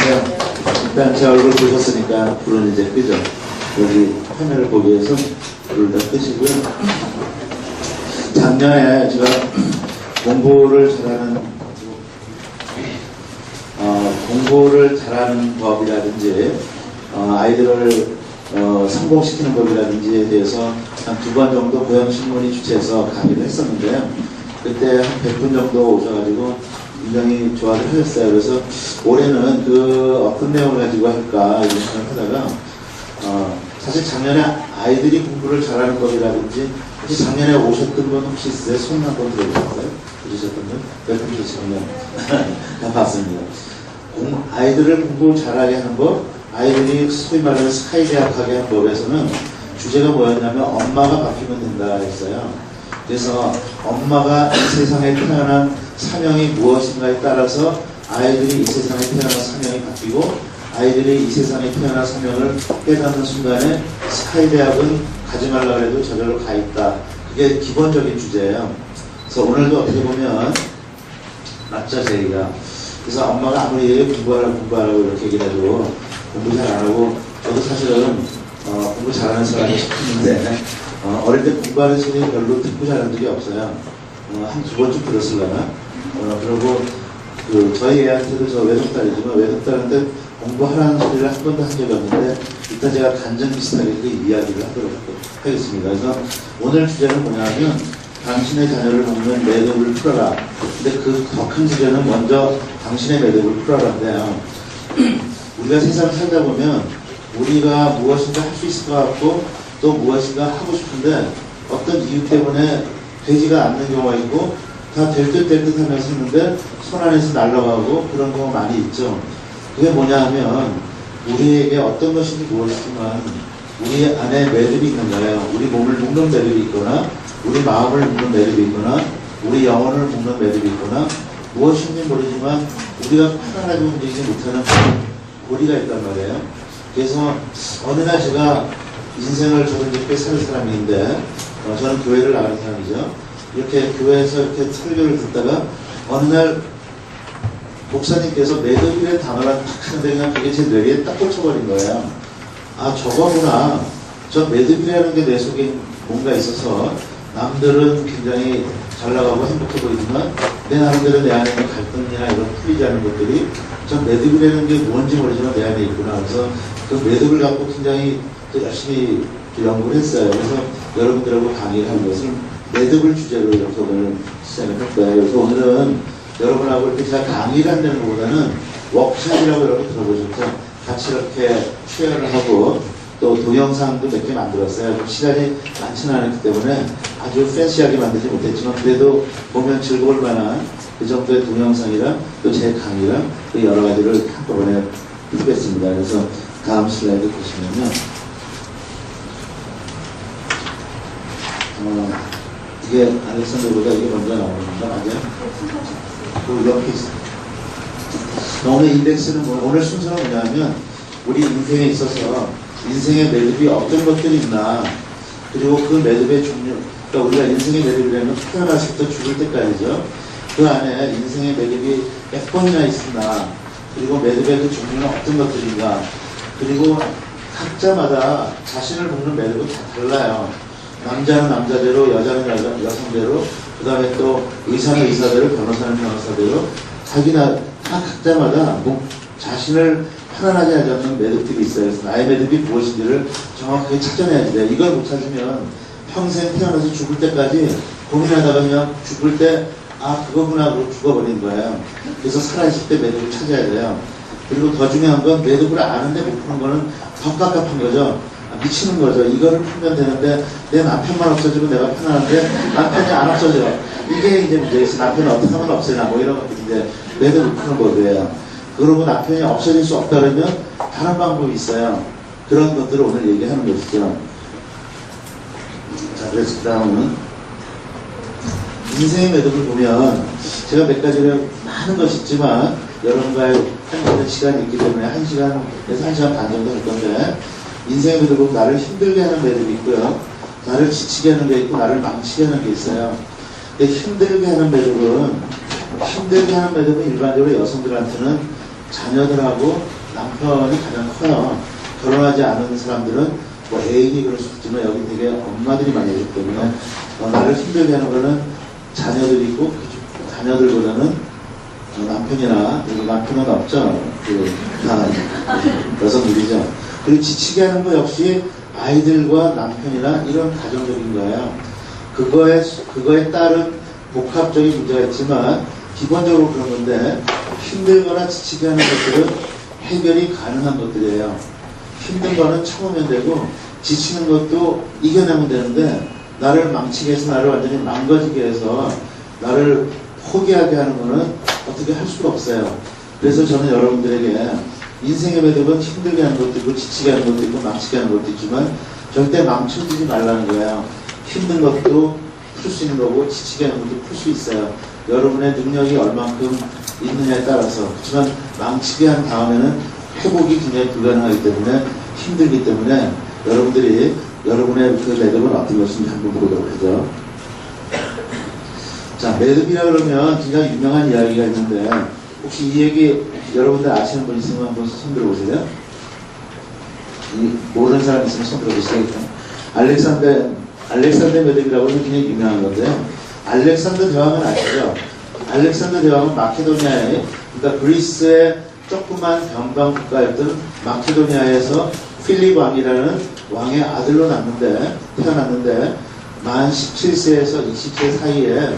네. 일단 제 얼굴 보셨으니까 불은 이제 끄죠. 여기 화면을 보기 위해서 불을 다 끄시고요. 작년에 제가 공부를 잘하는 법이라든지 아이들을 성공시키는 법이라든지에 대해서 한 2번 정도 고향신문이 주최해서 강의를 했었는데요. 그때 한 100분 정도 오셔가지고 굉장히 좋아를 하셨어요. 그래서 올해는 어떤 내용을 가지고 할까 이런 생각을 하다가 사실 작년에 아이들이 공부를 잘하는 법이라든지 혹시 작년에 오셨던 분 혹시 있어요? 손 한번 들어보셨어요? 보셨던 분? 몇 분 계셨어요? 다 봤습니다. 아이들을 공부 잘하게 하는 법, 아이들이 소위 말하는 스카이 대학하게 하는 법에서는 주제가 뭐였냐면 엄마가 바뀌면 된다 했어요. 그래서 엄마가 이 세상에 태어난 사명이 무엇인가에 따라서 아이들이 이 세상에 태어난 사명이 바뀌고 아이들이 이 세상에 태어난 사명을 깨닫는 순간에 스카이 대학은 가지 말라 그래도 저절로 가 있다. 그게 기본적인 주제예요. 그래서 오늘도 어떻게 보면 맞죠, 제 얘기가. 그래서 엄마가 아무리 공부하라고 이렇게 얘기를 해도 공부 잘 안 하고, 저도 사실은 공부 잘하는 사람이 싶었는데 어릴 때 공부하는 소리 별로 듣고 잘한 적이 없어요. 한 2번쯤 들었을려나. 그리고 저희 애한테도 저 외숙딸이지만 외숙딸한테 공부하라는 소리를 한 번도 한 적이 없는데 이따 제가 간증 비슷하게 그 이야기를 하도록 하겠습니다. 그래서 오늘 주제는 뭐냐면 당신의 자녀를 먹는 매듭을 풀어라. 근데 그 더 큰 주제는 먼저 당신의 매듭을 풀어라인데요. 우리가 세상을 살다 보면 우리가 무엇인가 할 수 있을 것 같고 또 무엇인가 하고 싶은데 어떤 이유 때문에 되지가 않는 경우가 있고 다 될 듯 하면서 했는데 손 안에서 날아가고 그런 경우 많이 있죠. 그게 뭐냐 하면 우리에게 어떤 것인지 모르지만 우리 안에 매듭이 있는 거예요. 우리 몸을 묶는 매듭이 있거나 우리 마음을 묶는 매듭이 있거나 우리 영혼을 묶는 매듭이 있거나 무엇인지 모르지만 우리가 편안하게 움직이지 못하는 고리가 있단 말이에요. 그래서 어느 날 제가 인생을 저는 이렇게 사는 사람인데 저는 교회를 나가는 사람이죠. 이렇게 교회에서 이렇게 설교를 듣다가 어느 날 목사님께서 매듭이라는 단어를 딱 하는데 그냥 그게 제 뇌리에 딱 꽂혀버린 거예요. 아, 저거구나. 저 매듭이라는 게 내 속에 뭔가 있어서 남들은 굉장히 잘 나가고 행복해 보이지만 내 나름대로 내 안에 있는 갈등이나 이런 풀리지 않은 것들이 저 매듭이라는 게 뭔지 모르지만 내 안에 있구나. 그래서 그 매듭을 갖고 굉장히 또 열심히 연구를 했어요. 그래서 여러분들하고 강의를 하는 것을 매듭을 주제로 이렇게 오늘 시작을 할 거예요. 그래서 오늘은 여러분하고 이렇게 제가 강의를 한다는 것보다는 워크숍이라고 여러분 들어보셨죠? 같이 이렇게 쉐어를 하고 또 동영상도 몇 개 만들었어요. 좀 시간이 많지는 않았기 때문에 아주 팬시하게 만들지 못했지만 그래도 보면 즐거울 만한 그 정도의 동영상이랑 또 제 강의랑 또 여러 가지를 한꺼번에 듣겠습니다. 그래서 다음 슬라이드 보시면요. 이게 알렉산더보다 이게 먼저 나오는 건가? 맞아요? 그 옆에 있어요. 오늘 인덱스는 오늘 순서는 뭐냐면 우리 인생에 있어서 인생의 매듭이 어떤 것들이 있나, 그리고 그 매듭의 종류, 그러니까 우리가 인생의 매듭이라는 건 태어났을 때 죽을 때까지죠. 그 안에 인생의 매듭이 몇 번이나 있나, 그리고 매듭의 그 종류는 어떤 것들인가, 그리고 각자마다 자신을 묶는 매듭은 다 달라요. 남자는 남자대로, 여자는 여성대로, 그 다음에 또 의사는 의사대로, 변호사는 변호사대로, 다 각자마다 자신을 편안하게 하지 않는 매듭들이 있어요. 그래서 나의 매듭이 무엇인지를 정확하게 찾아내야 돼요. 이걸 못 찾으면 평생 태어나서 죽을 때까지 고민하다가 그냥 죽을 때 그거구나 하고 죽어버린 거예요. 그래서 살아있을 때 매듭을 찾아야 돼요. 그리고 더 중요한 건 매듭을 아는데 못 푸는 거는 더 깝깝한 거죠. 미치는 거죠. 이거를 풀면 되는데 내 남편만 없어지면 내가 편안한데 남편이 안 없어져. 이게 이제 문제에서 남편을 어떻게 하면 없애나 뭐 이런 것들이 이제 매듭을 푸는 거예요. 그러고 남편이 없어질 수 없다 그러면 다른 방법이 있어요. 그런 것들을 오늘 얘기하는 것이죠. 자, 그래서 그 다음은 인생의 매듭을 보면 제가 몇 가지를 많은 것이 있지만 여러분과의 한 시간이 있기 때문에 1시간에서 1시간 반 정도 할 건데 인생의 매듭을 보면 나를 힘들게 하는 매듭이 있고요. 나를 지치게 하는 게 있고 나를 망치게 하는 게 있어요. 근데 힘들게 하는 매듭은 일반적으로 여성들한테는 자녀들하고 남편이 가장 커요. 결혼하지 않은 사람들은 뭐 애인이 그럴 수 있지만 여기 되게 엄마들이 많이 있기 때문에 나를 힘들게 하는 거는 자녀들이고 자녀들보다는 남편이나 여기 남편은 없죠. 다 여성들이죠. 그리고 지치게 하는 거 역시 아이들과 남편이나 이런 가정적인 거예요. 그거에 따른 복합적인 문제가 있지만 기본적으로 그런 건데 힘들거나 지치게 하는 것들은 해결이 가능한 것들이에요. 힘든 거는 참으면 되고 지치는 것도 이겨내면 되는데 나를 망치게 해서 나를 완전히 망가지게 해서 나를 포기하게 하는 거는 어떻게 할 수가 없어요. 그래서 저는 여러분들에게 인생의 매듭은 힘들게 하는 것도 있고 지치게 하는 것도 있고 망치게 하는 것도 있지만 절대 망쳐지지 말라는 거예요. 힘든 것도 풀 수 있는 거고 지치게 하는 것도 풀 수 있어요. 여러분의 능력이 얼만큼 있느냐에 따라서. 그렇지만 망치게 한 다음에는 회복이 굉장히 불가능하기 때문에 힘들기 때문에 여러분들이 여러분의 그 매듭은 어떤 것인지 한번 보도록 하죠. 자, 매듭이라 그러면 굉장히 유명한 이야기가 있는데 혹시 이 얘기 여러분들 아시는 분 있으면 한번 손 들어보세요. 모르는 사람 있으면 손 들어보세요. 알렉산더 매듭이라고 하면 굉장히 유명한 건데요. 알렉산더 대왕은 아시죠? 알렉산더 대왕은 마케도니아에, 그러니까 그리스의 조그만 변방 국가였던 마케도니아에서 필립 왕이라는 왕의 아들로 태어났는데 만 17세에서 20세 사이에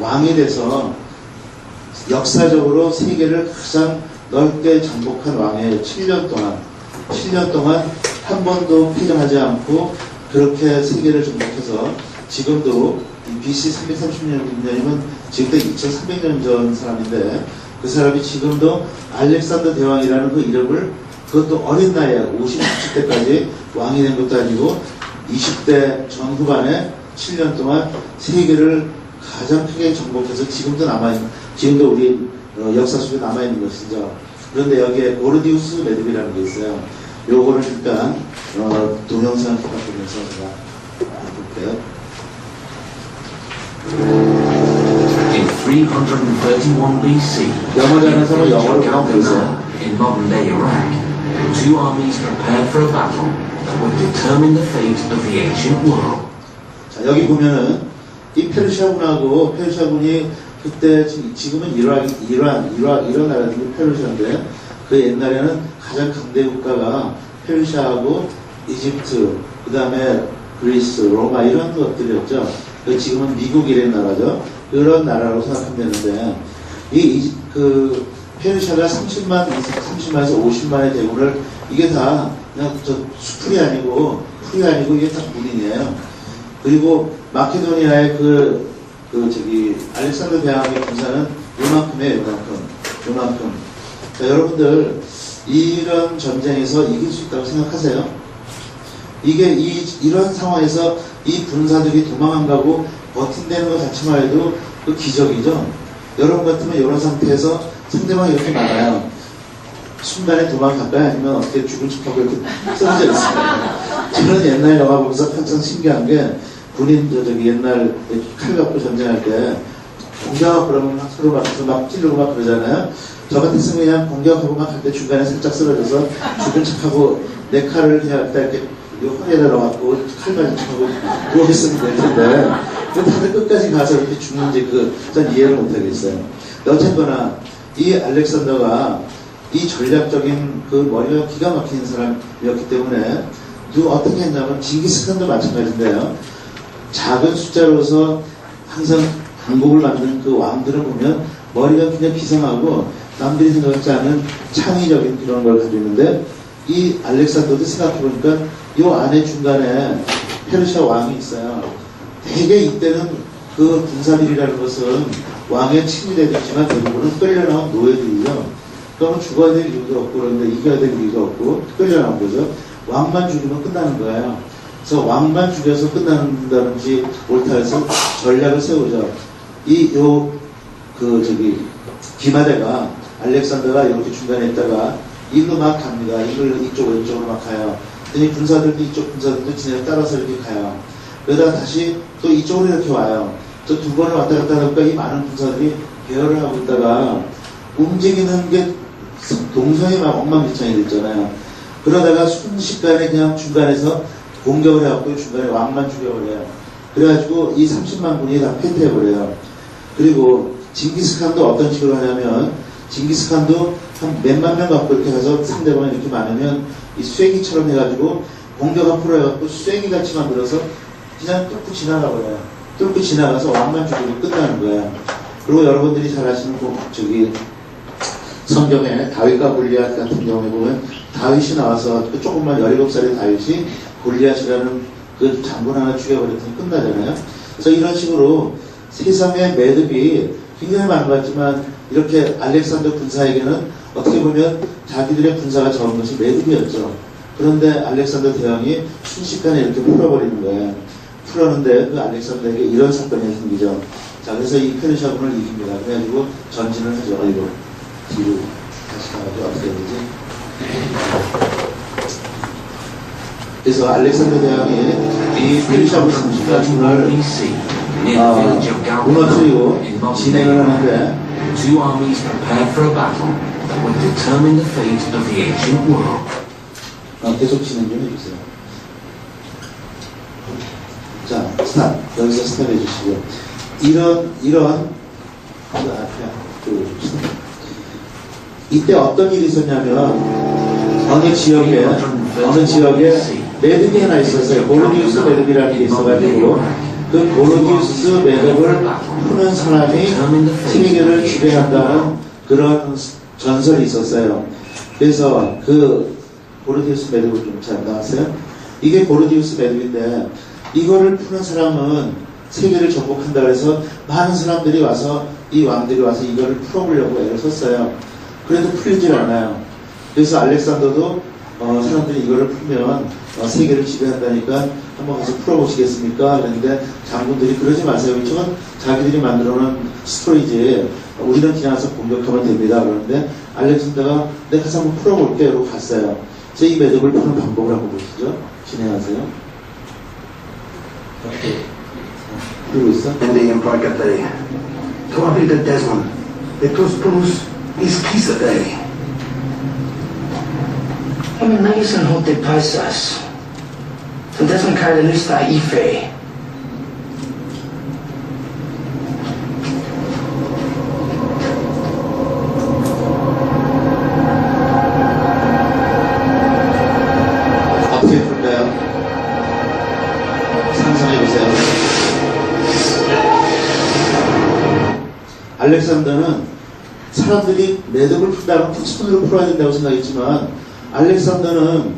왕이 돼서 역사적으로 세계를 가장 넓게 정복한 왕의 7년 동안 한 번도 패전하지 않고 그렇게 세계를 정복해서 지금도 BC 330년이면 지금도 2300년 전 사람인데 그 사람이 지금도 알렉산더 대왕이라는 그 이름을 그것도 어린 나이에 50, 60대까지 왕이 된 것도 아니고 20대 전후반에 7년 동안 세계를 가장 크게 정복해서 지금도 우리 역사 속에 남아있는 것이죠. 그런데 여기에 고르디우스 매듭이라는 게 있어요. 요거를 일단 동영상을 부탁드리면서 제가 볼게요. In 331 BC, in modern-day Iraq, two armies prepared for a battle that would determine the fate of the ancient world. 자, 여기 보면은 이 페르시아군하고 페르시아군이 그때 지금은 이란 나라인데 페르시아인데 그 옛날에는 가장 강대 국가가 페르시아하고 이집트, 그 다음에 그리스, 로마 이런 것들이었죠. 지금은 미국 이런 나라죠. 그런 나라로 생각하면 되는데 그 페르시아가 30만에서 50만의 대군을 이게 다 그냥 풀이 아니고 이게 다 군인이에요. 그리고 마케도니아의 알렉산더 대왕의 군사는 요만큼이에요. 요만큼. 자, 여러분들 이런 전쟁에서 이길 수 있다고 생각하세요? 이런 상황에서 이 군사들이 도망 안 가고 버틴다는 것 자체만 해도 그 기적이죠. 여러분 같으면 이런 상태에서 상대방이 이렇게 많아요. 순간에 도망갈까요? 아니면 어떻게 죽은 척하고 이렇게 쓰러져 있어요. 저는 옛날 영화 보면서 한참 신기한 게 옛날 칼 갖고 전쟁할 때 공격하고 그러면 막 서로 막 찌르고 막 그러잖아요. 저 같았으면 그냥 공격하고 막 할 때 중간에 살짝 쓰러져서 죽은 척하고 내 칼을 그냥 이렇게 허리에다 넣어갖고 칼 맞은 척하고 누워있으면 될 텐데 다들 끝까지 가서 이렇게 죽는지 전 이해를 못하겠어요. 어쨌거나 이 알렉산더가 이 전략적인 머리가 기가 막히는 사람이었기 때문에 어떻게 했냐면 징기스칸도 마찬가지인데요. 작은 숫자로서 항상 강국을 만드는 그 왕들을 보면 머리가 굉장히 비상하고 남들이 생각하지 않은 창의적인 그런 걸 가지고 있는데 이 알렉산더도 생각해보니까 이 안에 중간에 페르시아 왕이 있어요. 대개 이때는 그 군사들이라는 것은 왕의 친위대도 있지만 대부분은 끌려나온 노예들이죠. 그러면 죽어야 될 이유도 없고 그런데 이겨야 될 이유도 없고 끌려나온 거죠. 왕만 죽이면 끝나는 거예요. 그래서 왕만 죽여서 끝난다든지 옳다 해서 전략을 세우죠. 기마대가 알렉산더가 이렇게 중간에 있다가 일로 막 갑니다. 이쪽으로 막 가요. 그랬더니 군사들도 이쪽 군사들도 진행 따라서 이렇게 가요. 그러다가 다시 또 이쪽으로 이렇게 와요. 또 두 번을 왔다 갔다 하니까 이 많은 군사들이 배열을 하고 있다가 움직이는 게 동선이 막 엉망진창이 됐잖아요. 그러다가 순식간에 그냥 중간에서 공격을 해갖고 중간에 왕만 죽여버려요. 그래가지고 이 30만 군이 다 패퇴해버려요. 그리고 징기스칸도 어떤 식으로 하냐면, 징기스칸도 한 몇만 명 갖고 이렇게 가서 상대방이 이렇게 많으면 이 쐐기처럼 해가지고 공격 앞으로 해갖고 쐐기같이 만들어서 그냥 뚫고 지나가버려요. 뚫고 지나가서 왕만 죽이고 끝나는 거예요. 그리고 여러분들이 잘 아시는 성경에 다윗과 골리앗 같은 경우에 보면 다윗이 나와서 그 조금만 17살의 다윗이 골리앗이라는 그 장군 하나 죽여버렸더니 끝나잖아요. 그래서 이런 식으로 세상의 매듭이 굉장히 많은 것 같지만 이렇게 알렉산더 군사에게는 어떻게 보면 자기들의 군사가 적은 것이 매듭이었죠. 그런데 알렉산더 대왕이 순식간에 이렇게 풀어버리는 거예요. 풀었는데 그 알렉산더에게 이런 사건이 생기죠. 자, 그래서 이 페르시아군을 이깁니다. 그래가지고 전진을 하죠. 이거 뒤로 다시 가가지고 어떻게 해야 되지? 그래서 알렉산더 대왕이 이 페르시아군 30가군을 무너뜨리고 진행을 하는데 two armies prepared for a battle that would determine the fate of the ancient world. 계속 진행 좀 해주세요. 자, 스탑. 여기서 스탑 해주시고. 이때 어떤 일이 있었냐면, 어느 지역에 매듭이 하나 있었어요. 고르디우스 매듭이라는 게 있어가지고, 그 고르디우스 매듭을 푸는 사람이 세계를 지배한다는 그런 전설이 있었어요. 그래서 그 고르디우스 매듭을 좀 잘 나왔어요. 이게 고르디우스 매듭인데 이거를 푸는 사람은 세계를 정복한다 그래서 많은 사람들이 와서 이 왕들이 와서 이거를 풀어보려고 애를 썼어요. 그래도 풀리질 않아요. 그래서 알렉산더도 사람들이 이거를 풀면 세계를 지배한다니까 한번 가서 풀어보시겠습니까? 그랬는데 장군들이 그러지 마세요. 이쪽은 자기들이 만들어놓은 스토리지 우리는 그냥 가서 공격하면 됩니다. 그러는데 알렉산더가 내가 가서 한번 풀어볼게요. 이러고 갔어요. 그래서 이 매듭을 푸는 방법을 한번 보시죠. 진행하세요. 그리고 있어? Hindi yung pagkatay. Tuwabi ka Desmond. Itos punos iskisa day. Kami nagisan hote paisas. Sa Desmond Cardenista Ife. 어떻게 풀까요? 상상해보세요. 알렉산더는 사람들이 매듭을 푼다면 손으로 풀어야 된다고 생각했지만 알렉산더는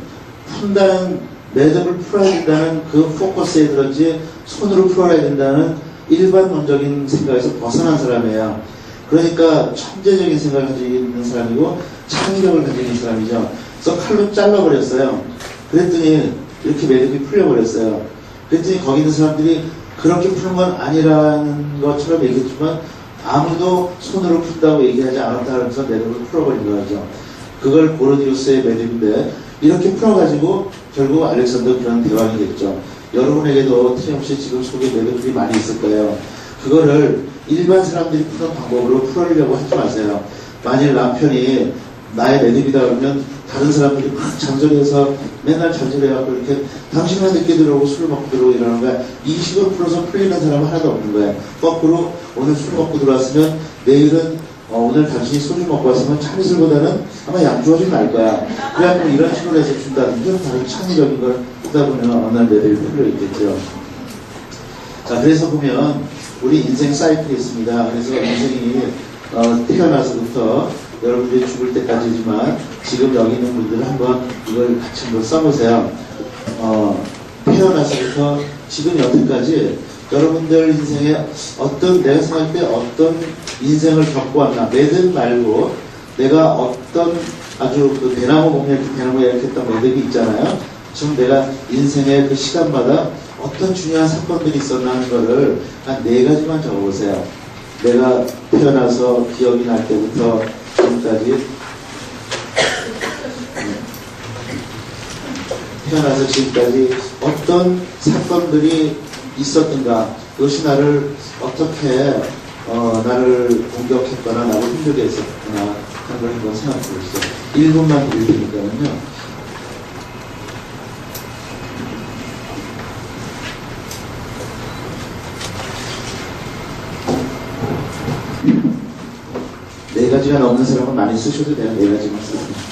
푼다는 매듭을 풀어야 된다는 그 포커스에 들었지 손으로 풀어야 된다는 일반론적인 생각에서 벗어난 사람이에요. 그러니까 천재적인 생각을 가지고 있는 사람이고 창의력을 가지고 있는 사람이죠. 그래서 칼로 잘라버렸어요. 그랬더니 이렇게 매듭이 풀려버렸어요. 그랬더니 거기 있는 사람들이 그렇게 푸는 건 아니라는 것처럼 얘기했지만 아무도 손으로 푼다고 얘기하지 않았다 하면서 매듭을 풀어버린 거죠. 그걸 고르디우스의 매듭인데 이렇게 풀어가지고 결국 알렉산더 그런 대왕이 됐죠. 여러분에게도 틀림없이 지금 속에 매듭들이 많이 있을 거예요. 그거를 일반 사람들이 푸는 방법으로 풀으려고 하지 마세요. 만일 남편이 나의 매듭이다 그러면 다른 사람들이 막 잔소리해서 맨날 잔소리해갖고 이렇게 당신만 늦게 들어오고 술 먹고 들어오고 이러는 거야. 이 식으로 풀어서 풀리는 사람은 하나도 없는 거야. 거꾸로 오늘 술 먹고 들어왔으면 내일은 오늘 당신이 소주 먹고 왔으면 참이슬보다는 아마 양주가 좀 날 거야. 그래갖고 이런 식으로 해서 준다든지 다른 창의적인 걸 하다 보면 어느 날 매듭이 풀려 있겠죠. 자, 그래서 보면 우리 인생 사이클이 있습니다. 그래서 인생이 태어나서부터 여러분들이 죽을 때까지지만 지금 여기 있는 분들은 한번 이걸 같이 한번 써보세요. 태어나서부터 지금 여태까지 여러분들 인생에 어떤 내가 생각할 때 어떤 인생을 겪고 왔나 매듭 말고 내가 어떤 아주 그 대나무 보면 이렇게 대나무에 이렇게 했던 매듭이 있잖아요. 지금 내가 인생의 그 시간마다 어떤 중요한 사건들이 있었나 하는 거를 한 4가지만 적어보세요. 내가 태어나서 기억이 날 때부터 지금까지 태어나서 지금까지 어떤 사건들이 있었던가 그것이 나를 어떻게 나를 공격했거나 나를 힘들게 했었거나 하는 그런 거 생각해 보시죠. 1분만 드릴 테니까요. 네 가지가 넘는 사람은 많이 쓰셔도 돼요. 네 가지만 쓰세요.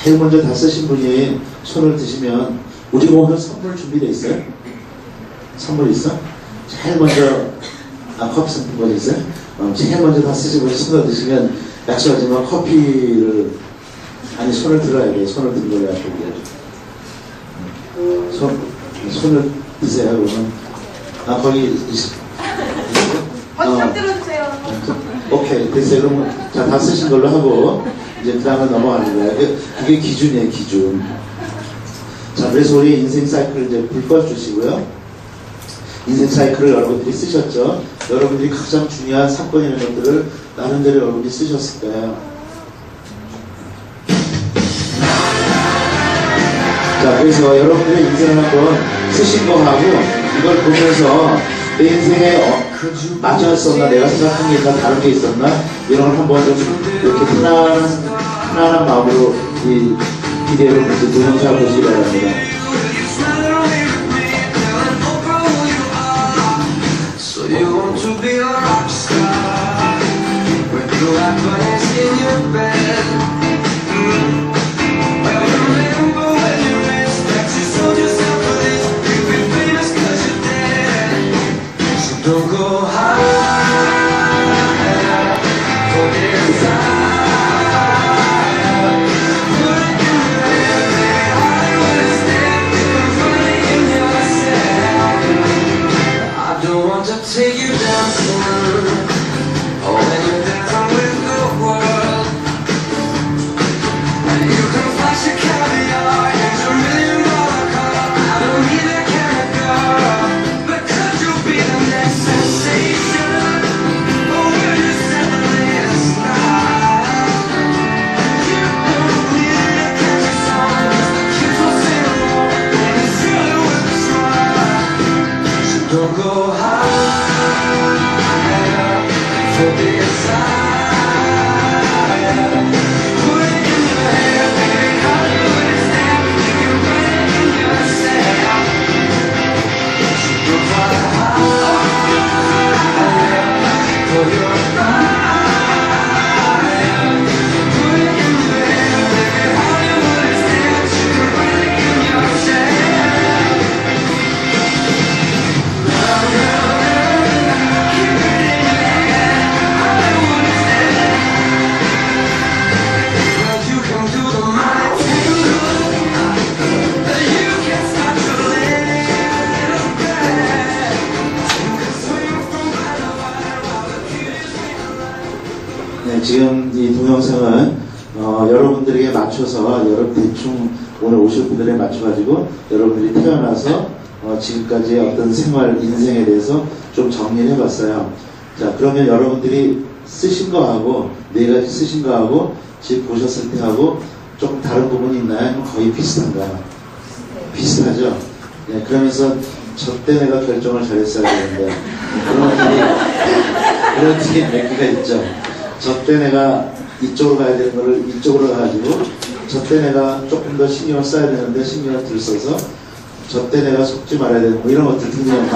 제일 먼저 다 쓰신 분이 손을 드시면 우리가 오늘 선물 준비되어 있어요? 선물 있어? 제일 먼저 커피 상품권 있어요? 제일 먼저 다 쓰시고 손을 드시면 약속하지만 커피를 아니 손을 들어야 돼. 손을 든 거를 약속해야죠. 손을 드세요. 그러면 거기 좀 들어주세요. 오케이 됐어요. 그러면 자, 다 쓰신 걸로 하고 이제 그 다음에 넘어가는 거예요. 그게 기준이에요. 기준. 자, 그래서 우리 인생 사이클을 이제 불 꺼주시고요. 인생 사이클을 여러분들이 쓰셨죠. 여러분들이 가장 중요한 사건이라는 것들을 나름대로 여러분들이 쓰셨을 거예요. 자, 그래서 여러분들의 인생을 한번 쓰신 거 하고 이걸 보면서 내 인생에 맞춰할 수 없나, 내가 생각한 게 있나, 다른 게 있었나, 이런 걸 한번 좀 이렇게 편안한 마음으로 이 비디오를 먼저 동영상을 보시기 바랍니다. So you want to be a rock star with blue eyes in your bed. Well, remember when you raced that you sold yourself for this. You've been famous 'cause you're dead. So don't go higher for this higher. Put it in your head, baby. Hollywood is dead. You can find it in yourself. I don't want to take you dancing, oh, when you're dancing with the world. And you can flash your caviar, here's $1 million car. I don't need a camera girl, but could you be the next sensation? Or will you settle in a style? You don't need a catchy song, 'cause the kids will sing along, and it's really with a smile. So don't go higher for desire. Put it in your head, baby. Hollywood is dead. You can write it in yourself. So go higher for your fire. Put it in your head, baby. Hollywood is dead. You can write it in yourself. Well, you can do the mighty tingle, you can start to live bad. You can swing from line to line while the beauty's waiting. 네, 지금 이 동영상은 여러분들에게 맞춰서 대충 오늘 오실 분들에 맞춰가지고 여러분들이 태어나서 지금까지의 어떤 생활, 인생에 대해서 좀 정리를 해봤어요. 자, 그러면 여러분들이 쓰신 거하고, 네 가지 쓰신 거하고, 지금 보셨을 때 하고, 조금 다른 부분이 있나요? 아니면 거의 비슷한가요? 비슷하죠? 네, 그러면서 저때 내가 결정을 잘했어야 되는데, 그런 팀이 몇 개가 있죠. 저때 내가 이쪽으로 가야 되는 거를 이쪽으로 가가지고, 저때 내가 조금 더 신경을 써야 되는데, 신경을 덜 써서, 저때 내가 속지 말아야 되는 뭐 이런 것들 등등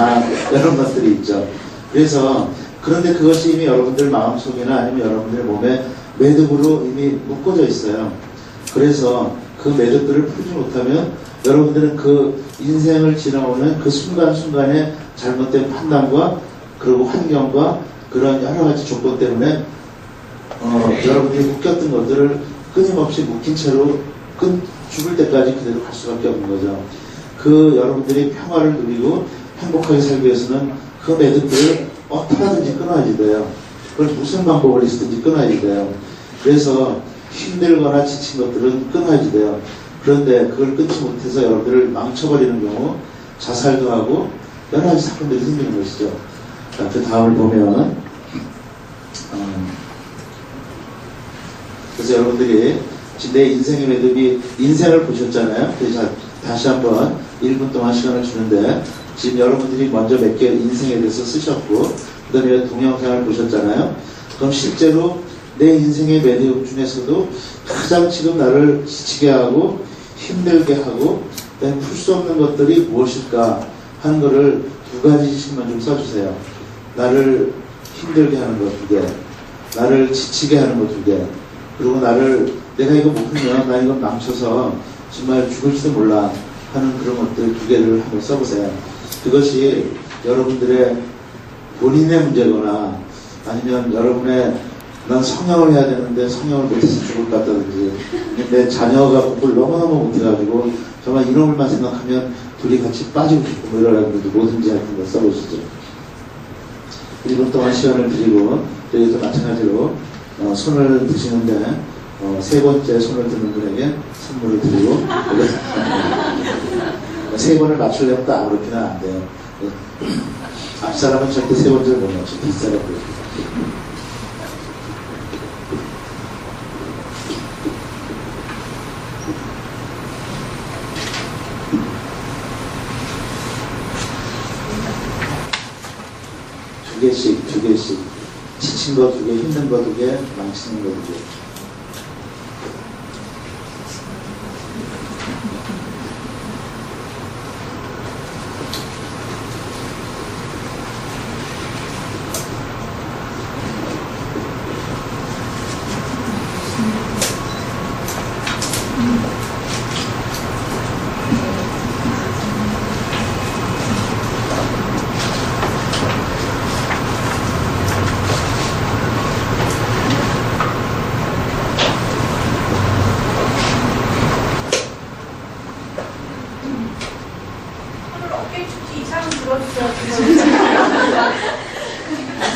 여러 것들이 있죠. 그래서 그런데 그것이 이미 여러분들 마음속이나 아니면 여러분들 몸에 매듭으로 이미 묶어져 있어요. 그래서 그 매듭들을 풀지 못하면 여러분들은 그 인생을 지나오는 그 순간순간의 잘못된 판단과 그리고 환경과 그런 여러 가지 조건 때문에 여러분들이 묶였던 것들을 끊임없이 묶인 채로 죽을 때까지 그대로 갈 수밖에 없는 거죠. 그 여러분들이 평화를 누리고 행복하게 살기 위해서는 그 매듭들을 어떻게 하든지 끊어야지 돼요. 그걸 무슨 방법을 있든지 끊어야지 돼요. 그래서 힘들거나 지친 것들은 끊어야지 돼요. 그런데 그걸 끊지 못해서 여러분들을 망쳐버리는 경우 자살도 하고 여러 가지 사건들이 생기는 것이죠. 자, 그 다음을 보면 그래서 여러분들이 지금 내 인생의 매듭이 인생을 보셨잖아요. 그래서 다시 한번 1분 동안 시간을 주는데 지금 여러분들이 먼저 몇 개 인생에 대해서 쓰셨고 그 다음에 동영상을 보셨잖아요. 그럼 실제로 내 인생의 매듭 중에서도 가장 지금 나를 지치게 하고 힘들게 하고 풀 수 없는 것들이 무엇일까 하는 것을 2가지씩만 좀 써주세요. 나를 힘들게 하는 것 2개, 나를 지치게 하는 것 2개, 그리고 나를 내가 이거 못 풀면 나 이거 망쳐서 정말 죽을지도 몰라 하는 그런 것들 2개를 한번 써보세요. 그것이 여러분들의 본인의 문제거나 아니면 여러분의 난 성형을 해야 되는데 성형을 못해서 죽을 것 같다든지 내 자녀가 공부를 너무너무 못해가지고 정말 이놈을만 생각하면 둘이 같이 빠지고 싶고 뭐 이러라고 뭐든지 하여튼 거 써보시죠. 1분 동안 시간을 드리고 저희도 마찬가지로 손을 드시는데 3번째 손을 드는 분에게 선물을 드리고 3번을 맞추려면 또 아무렇게나 안 돼요. 앞사람은 절대 3번째를 못 맞춰. 뒷사람도. 두 개씩. 지친 거 2개, 힘든 거 2개, 망치는 거 2개.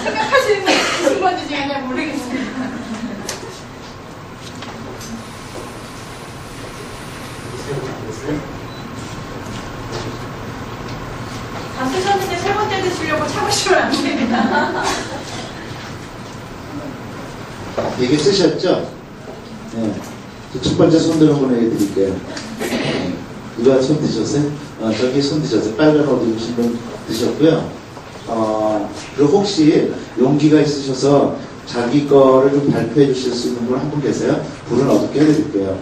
생각하시는 건지 제가 모르겠어요. 다 쓰셨는데 3번째 드시려고 참으시면 안 됩니다. 이게 쓰셨죠? 네. 첫 번째 손 드는 분에게 드릴게요. 네. 누가 손 드셨어요? 저기 손 드셨어요. 빨간 옷 입으신 분 드셨고요. 그리고 혹시 용기가 있으셔서 자기 거를 좀 발표해 주실 수 있는 분 한 분 계세요? 불은 어둡게 해드릴게요.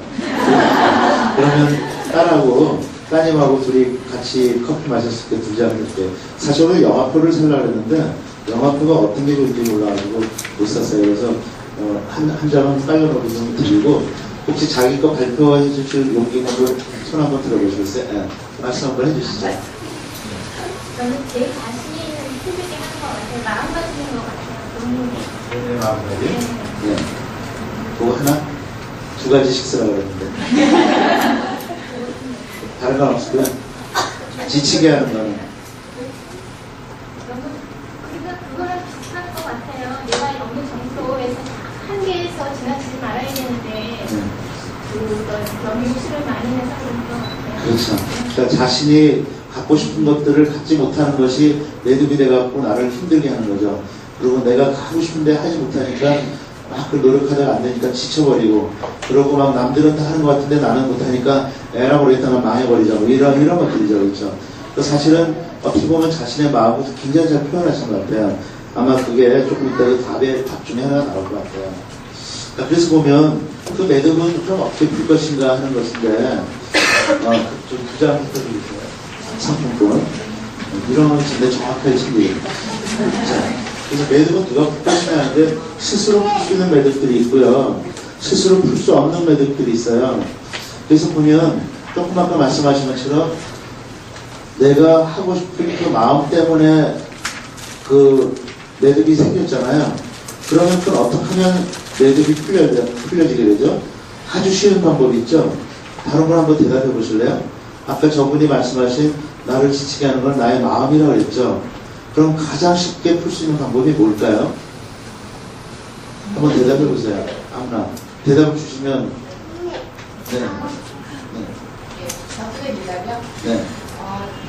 그러면 딸하고 따님하고 둘이 같이 커피 마셨을 때 2잔 할게요. 사실 오늘 영화표를 사려고 했는데 영화표가 어떤 게 좋은지 몰라가지고 못 샀어요. 그래서 한 장은 빨간 옷 좀 드리고 혹시 자기 거 발표해 주실 용기 있는 분 손 한번 들어보시겠어요? 네. 말씀 한번 해주시죠. 저는 제 자신을 힘들게 하는 것 같아요. 마음가짐인 것 같아요. 본인의. 네, 마음가짐? 네. 그거 하나? 2가지씩 쓰라고 그랬는데. 다른 건 없고요. 지치게 하는 거는. 그거랑 비슷한 것 같아요. 내가 어느 정도에서 한계에서 지나치지 말아야 되는데 너무 욕심을 많이 내서 그런 것 같아요. 그렇죠. 그러니까 자신이 갖고 싶은 것들을 갖지 못하는 것이 매듭이 돼갖고 나를 힘들게 하는 거죠. 그리고 내가 하고 싶은데 하지 못하니까 막 그 노력하다가 안 되니까 지쳐버리고 그러고 막 남들은 다 하는 것 같은데 나는 못하니까 에라 모르겠다가 망해버리자 뭐 이런 것들이죠. 그렇죠. 그 사실은 어떻게 보면 자신의 마음을 굉장히 잘 표현하신 것 같아요. 아마 그게 조금 이따 답 중에 하나가 나올 것 같아요. 그러니까 그래서 보면 그 매듭은 그럼 어떻게 풀 것인가 하는 것인데 좀 2장 해드리세요. 상품권 이런 건 진짜 정확하게 챙기고 자, 그래서 매듭은 누가 풀 것이냐 하는데 스스로 풀 수 있는 매듭들이 있고요. 스스로 풀 수 없는 매듭들이 있어요. 그래서 보면 조금 아까 말씀하신 것처럼 내가 하고 싶은 그 마음 때문에 그 매듭이 생겼잖아요. 그러면 그건 어떻게 하면 매듭이 풀려지게 되죠? 아주 쉬운 방법이 있죠? 다른 분 한번 대답해 보실래요? 아까 저분이 말씀하신 나를 지치게 하는 건 나의 마음이라고 했죠? 그럼 가장 쉽게 풀 수 있는 방법이 뭘까요? 한번 대답해 보세요. 아무나. 대답을 주시면 네. 저쪽에 뭐냐면 네.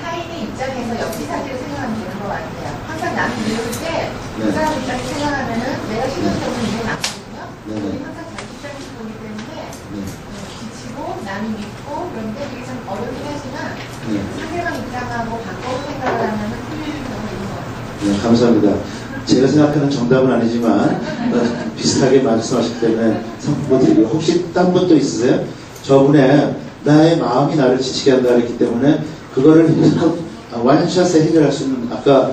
타인의 입장에서 역지사지를 생각하면 되는 것 같아요. 항상 남이 이럴 때 그 네. 사람 입장에서 생각하면은 내가 신경 쓰는 일이 많거든요. 네네. 우리 항상 자기 입장에서 보면 남이 믿고 그런 게 되게 참 어렵긴 하지만 네. 상대방 입장하고 바꿔서 생각을 하면 풀릴 경우가 있는 것 같아요. 네, 감사합니다. 제가 생각하는 정답은 아니지만 비슷하게 말씀하셨기 때문에 상품권 드리고 혹시 딴 분도 있으세요? 저번에 나의 마음이 나를 지치게 한다 했기 때문에 그거를 원샷에 해결할 수 있는 아까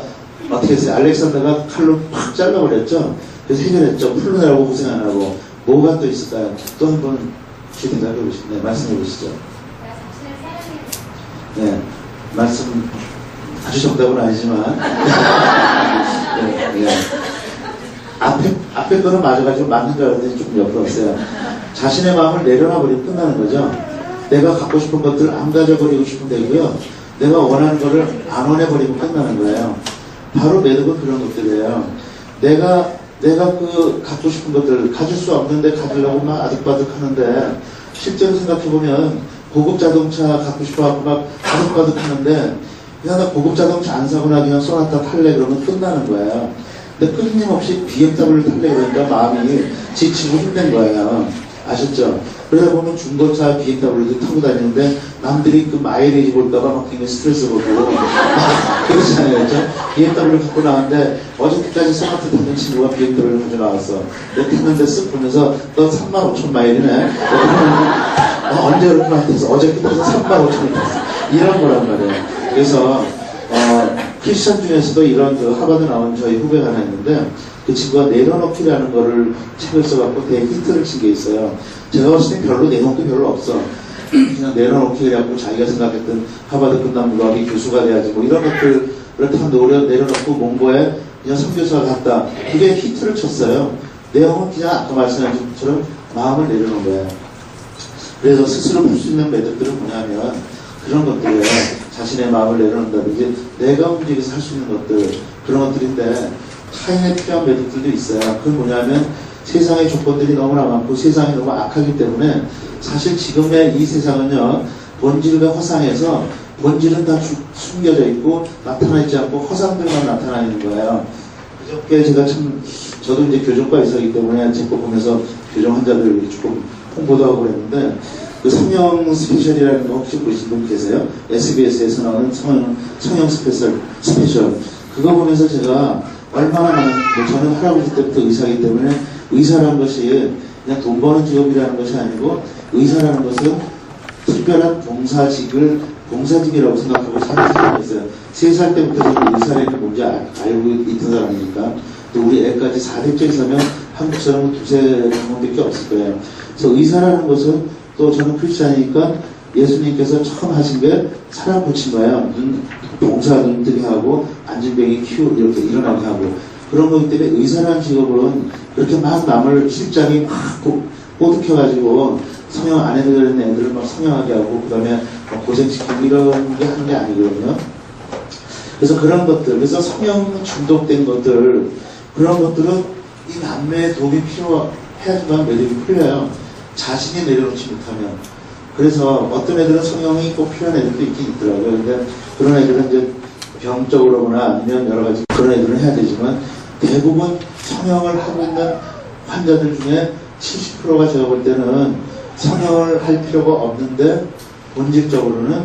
어떻게 했어요? 알렉산더가 칼로 팍 잘라버렸죠? 그래서 해결했죠. 풀느라고 고생 안 하고 뭐가 또 있을까요? 또 한 번 대답해 보시죠. 네, 말씀해 보시죠. 내가 자신을 사랑해. 네, 말씀 아주 정답은 아니지만 네, 네. 앞에 거는 맞아가지고 맞는 줄 알았더니 조금 옆으로 왔어요. 자신의 마음을 내려놔 버리면 끝나는 거죠. 내가 갖고 싶은 것들을 안 가져버리고 싶으면 되고요. 내가 원하는 거를 안 원해버리면 끝나는 거예요. 바로 매듭은 그런 것들이에요. 내가 그 갖고 싶은 것들 가질 수 없는데 가지려고 막 아득바득 하는데 실제로 생각해보면 고급 자동차 갖고 싶어갖고 막 아득바득 하는데 그냥 나 고급 자동차 안 사거나 그냥 쏘나타 탈래 그러면 끝나는 거예요. 근데 끊임없이 BMW를 탈래 그러니까 마음이 지치고 힘든 거예요. 아셨죠? 그러다 보면 중고차 BMW도 타고 다니는데 남들이 그 마일리지 볼까봐 막 굉장히 스트레스 받고 그렇잖아요. 그렇죠? BMW를 갖고 나왔는데 어저께까지 쏘나타 타던 친구가 BMW를 가져 나왔어. 내가 탔는데 쓱 보면서 너 35,000 마일이네? 언제 그렇게 많이 탔어? 어저께 타서 35,000을 탔어. 이런 거란 말이에요. 그래서 크리스천 중에서도 이런 그 하버드 나온 저희 후배가 하나 있는데 그 친구가 내려놓기라는 거를 책을 써갖고 되게 히트를 친 게 있어요. 제가 봤을 때 별로 내놓을 게 별로 없어. 그냥 내려놓기 그래갖고 자기가 생각했던 하버드 끝난 무학의 교수가 돼야지 뭐 이런 것들을 다 내려놓고 몽고에 그냥 선교사가 갔다. 그게 히트를 쳤어요. 내용은 그냥 아까 말씀하신 것처럼 마음을 내려놓은 거예요. 그래서 스스로 볼 수 있는 매듭들은 뭐냐면 그런 것들이에요. 자신의 마음을 내려놓는다든지 내가 움직여서 할 수 있는 것들 그런 것들인데 타인에 필요한 매듭들도 있어요. 그건 뭐냐면 세상의 조건들이 너무나 많고 세상이 너무 악하기 때문에 사실 지금의 이 세상은요 본질과 허상에서 본질은 다 숨겨져 있고 나타나지 않고 허상들만 나타나 있는 거예요. 그저께 제가 저도 이제 교정과 의사이기 때문에 제 거 보면서 교정 환자들 조금 홍보도 하고 그랬는데 그 성형 스페셜이라는 거 혹시 보신 분 계세요? SBS에서 나오는 성형 스페셜 그거 보면서 제가 얼마나 많은 저는 할아버지 때부터 의사이기 때문에 의사라는 것이 그냥 돈 버는 직업이라는 것이 아니고 의사라는 것은 특별한 봉사직이라고 생각하고 사는 사람이 있어요. 3살 때부터 저는 의사라는 뭔지 알고 있던 사람이니까 또 우리 애까지 4대째 의사면 한국 사람은 2-3명밖에 없을 거예요. 그래서 의사라는 것은 또 저는 크리스찬이니까 예수님께서 처음 하신 게 사람 고친 거예요. 봉사 눈뜨게 하고 안진뱅이 이렇게 일어나게 하고 그런 거기 때문에 의사라는 직업은 그렇게 막 남을 실장이 막 꼬드켜가지고 성형 안 해도 되는 애들을 막 성형하게 하고 그 다음에 고생시키고 이런 게 하는 게 아니거든요. 그래서 그런 것들 그래서 성형 중독된 것들 그런 것들은 이 남매의 도움이 필요해야지만 매듭이 풀려요. 자신이 내려놓지 못하면. 그래서 어떤 애들은 성형이 꼭 필요한 애들도 있긴 있더라고요. 근데 그런 애들은 이제 병적으로거나 아니면 여러 가지 그런 애들은 해야 되지만 대부분 성형을 하고 있는 환자들 중에 70%가 제가 볼 때는 성형을 할 필요가 없는데 본질적으로는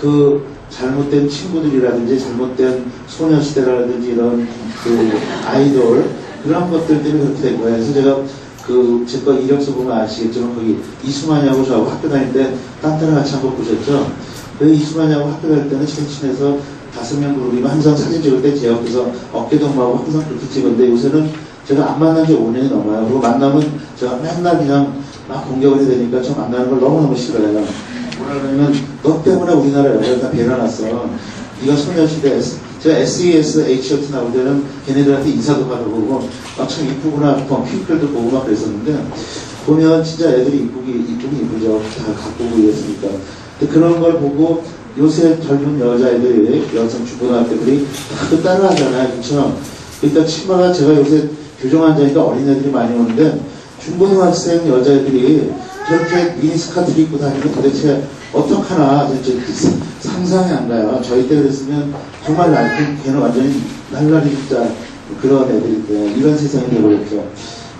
그 잘못된 친구들이라든지 잘못된 소녀시대라든지 이런 그 아이돌 그런 것들 때문에 그렇게 된 거예요. 그래서 제가 제 거 이력서 보면 아시겠지만 거기 이수만이하고 저하고 학교 다닐 때 딴따라 같이 한번 보셨죠? 그 이수만이하고 학교 다닐 때는 친친해서 5명 그룹이면 항상 사진 찍을 때 제 옆에서 어깨동무하고 항상 그렇게 찍었는데 요새는 제가 안 만난 지 5년이 넘어요. 그리고 만나면 제가 맨날 그냥 막 공격을 해야 되니까 저 만나는 걸 너무너무 싫어해요. 뭐라 그러면 너 때문에 우리나라 여자가 다 배려났어. 네가 소녀시대 제가 SES H.O.T 나올 때는 걔네들한테 인사도 받아보고 참 이쁘구나 핑클도 보고 막 그랬었는데 보면 진짜 애들이 이쁘죠. 다 갖고 오고 이랬으니까. 근데 그런 걸 보고 요새 젊은 여자애들이 여성 중고등학교들이 다 따라하잖아요. 그렇죠? 그러니까 치마가 제가 요새 교정 환자니까 어린애들이 많이 오는데 중고등학생 여자애들이 저렇게 미니스커트를 입고 다니면 도대체 어떡하나 상상이 안 가요. 저희 때 그랬으면 정말 걔는 완전히 날라리 진짜 그런 애들인데 이런 세상이 되어버렸죠.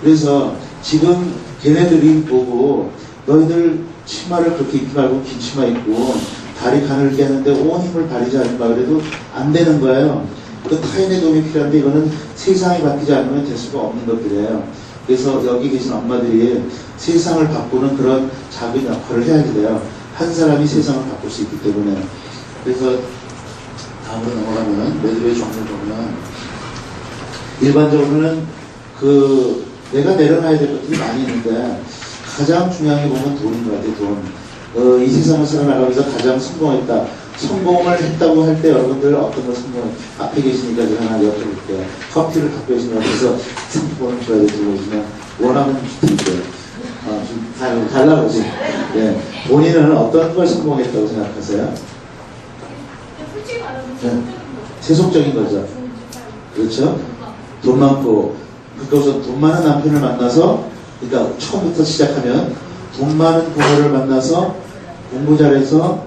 그래서 지금 걔네들이 보고 너희들 치마를 그렇게 입지 말고 긴 치마 입고 다리 가늘게 하는데 온 힘을 발휘지 않는다 그래도 안 되는 거예요. 그 타인의 도움이 필요한데 이거는 세상이 바뀌지 않으면 될 수가 없는 것들이에요. 그래서 여기 계신 엄마들이 세상을 바꾸는 그런 작은 역할을 해야지 돼요. 한 사람이 세상을 바꿀 수 있기 때문에. 그래서 다음으로 넘어가면 매듭의 종류를 보면 일반적으로는 그 내가 내려놔야 될 것들이 많이 있는데 가장 중요한 게 보면 돈인 것 같아요. 돈. 이 세상을 살아나가면서 가장 성공했다. 성공을 했다고 할 때 여러분들 어떤 걸 성공? 앞에 계시니까 제가 하나 여쭤볼게요. 커피를 갖고 계신 것 같아서 상품권을 줘야 될지 모르지만 원하면 드릴게요. 좀 달라고지. 예. 본인은 어떤 걸 성공했다고 생각하세요? 솔직히 말하면 네. 세속적인 거죠. 그렇죠? 돈 많고, 그래서 돈 많은 남편을 만나서, 그러니까 처음부터 시작하면 돈 많은 부모를 만나서 공부 잘해서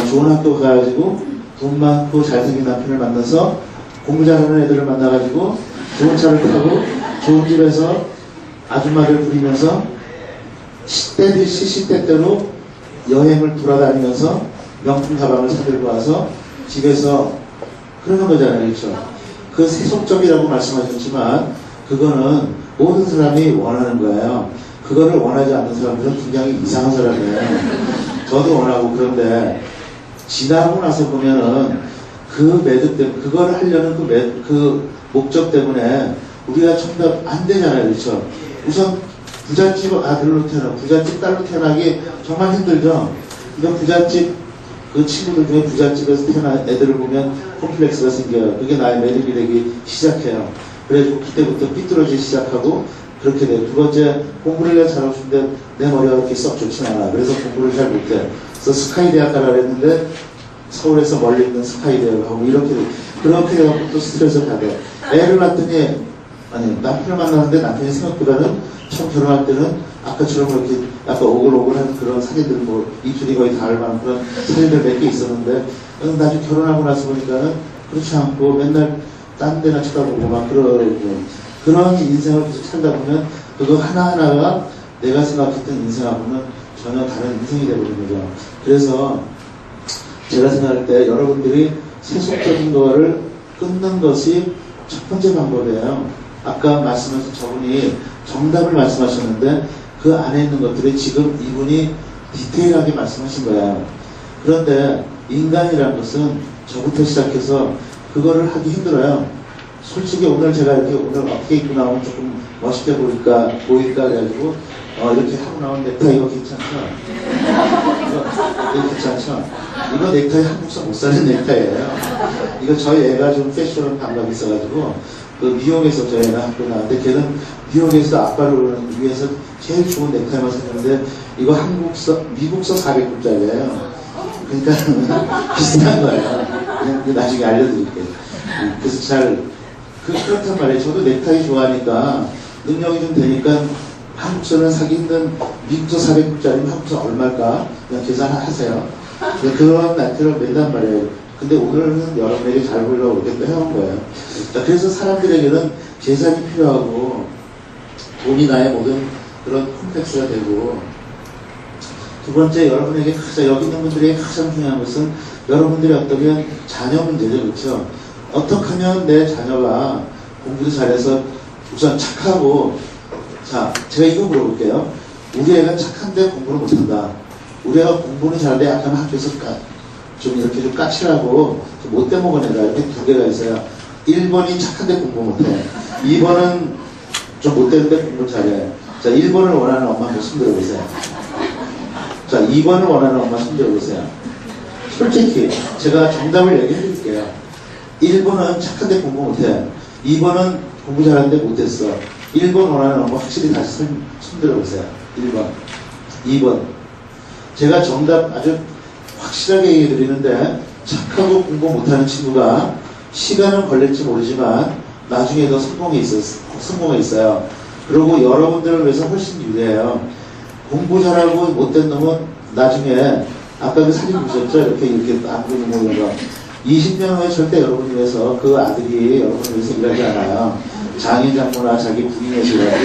좋은 학교 가가지고 돈 많고 잘생긴 남편을 만나서 공부 잘하는 애들을 만나가지고 좋은 차를 타고 좋은 집에서 아줌마들 부리면서 시대대로 여행을 돌아다니면서 명품 가방을 사들고 와서 집에서 그러는 거잖아요. 그렇죠? 그 세속적이라고 말씀하셨지만 그거는 모든 사람이 원하는 거예요. 그거를 원하지 않는 사람들은 굉장히 이상한 사람이에요. 저도 원하고. 그런데 지나고 나서 보면은 그 매듭 때문에 그거를 하려는 그 목적 때문에 우리가 정답 안 되잖아요. 그렇죠? 우선 부잣집 아들로 태어나 부잣집 딸로 태어나기 정말 힘들죠. 그러니까 부잣집 그 친구들 중에 부잣집에서 태어난 애들을 보면 콤플렉스가 생겨요. 그게 나의 매듭이 되기 시작해요. 그래가지고 그때부터 삐뚤어지기 시작하고 그렇게 돼요. 두 번째, 공부를 잘하고 싶은데 내 머리가 그렇게 썩 좋진 않아. 그래서 공부를 잘 못해. 그래서 스카이 대학 가라 그랬는데 서울에서 멀리 있는 스카이 대학을 하고 이렇게 그렇게 해갖고 또 스트레스를 받아요. 애를 낳더니 아니 남편을 만나는데 남편이 생각보다는 처음 결혼할 때는 아까처럼 그렇게 약간 오글오글한 그런 사진들 뭐 입술이 거의 닿을 만한 그런 사진들 몇 개 있었는데 나중에 결혼하고 나서 보니까는 그렇지 않고 맨날 딴 데나 쳐다보고 막 그런 인생을 계속 살다 보면 그거 하나하나가 내가 생각했던 인생하고는 전혀 다른 인생이 되버리는 거죠. 그래서 제가 생각할 때 여러분들이 세속적인 거를 끊는 것이 첫 번째 방법이에요. 아까 말씀하신 저분이 정답을 말씀하셨는데 그 안에 있는 것들이 지금 이분이 디테일하게 말씀하신 거예요. 그런데 인간이라는 것은 저부터 시작해서 그거를 하기 힘들어요. 솔직히 오늘 제가 이렇게 오늘 어떻게 입고 나오면 조금 멋있게 보일까 해가지고 이렇게 하고 나온 넥타이 이거 괜찮죠? 이거 괜찮죠? 이거 넥타이 한국서 못 사는 넥타이예요. 이거 저희 애가 좀 패션을 감각이 있어가지고 그 미국에서 저희 애가 학교 나왔는데 걔는 미국에서 아빠를 위해서 제일 좋은 넥타이만 샀는데 이거 미국서 400불짜리예요. 그러니까 비슷한 거예요. 그냥 나중에 알려드릴게요. 그래서 그렇단 말이에요. 저도 넥타이 좋아하니까 능력이 좀 되니까 한국서는 사기 힘든 미국서 400불짜리면 한국서 얼마일까? 그냥 계산하세요. 그런 넥타이를 맨단 말이에요. 근데 오늘은 여러분에게 잘 보이려고 이렇게 해온 거예요. 그래서 사람들에게는 재산이 필요하고 돈이 나의 모든 그런 콤플렉스가 되고 두 번째 여러분에게 여기 있는 분들에게 가장 중요한 것은 여러분들이 어떠면 자녀 문제죠. 그렇죠? 어떻게 하면 내 자녀가 공부도 잘해서 우선 착하고 자 제가 이거 물어볼게요. 우리 애가 착한데 공부를 못한다. 우리 애가 공부는 잘하는데 약간 학교에서 좀 이렇게 좀 까칠하고 좀 못돼 먹은 애가 이렇게 두 개가 있어요. 1번이 착한데 공부 못해. 2번은 좀 못되는데 공부 잘해. 자 1번을 원하는 엄마 한번 손 들어보세요. 자 2번을 원하는 엄마 손 들어보세요. 솔직히 제가 정답을 얘기해 드릴게요. 1번은 착한데 공부 못해. 2번은 공부 잘하는데 못했어. 1번 원하는 엄마 확실히 다시 손 들어보세요. 1번 2번 제가 정답 아주 확실하게 얘기해 드리는데 착하고 공부 못하는 친구가 시간은 걸릴지 모르지만 나중에 더 성공해 있어요. 그리고 여러분들을 위해서 훨씬 유리해요. 공부 잘하고 못된 놈은 나중에 아까 그 사진 보셨죠? 이렇게 아무리 뭐 이런 거 20년 후에 절대 여러분을 위해서 그 아들이 여러분을 위해서 일하지 않아요. 장인 장모나 자기 부인에서 일하고.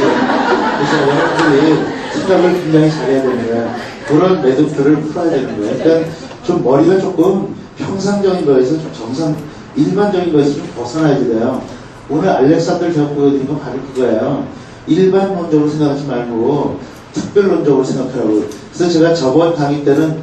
그래서 여러분들이 생각을 굉장히 잘해야 되는 거야. 그런 매듭들을 풀어야 되는 거예요. 그러니까 좀 머리가 조금 평상적인 거에서 좀 일반적인 거에서 좀 벗어나야 돼요. 오늘 알렉산더 제가 보여드린 건 바로 그거예요. 일반론적으로 생각하지 말고 특별론적으로 생각하라고. 그래서 제가 저번 강의 때는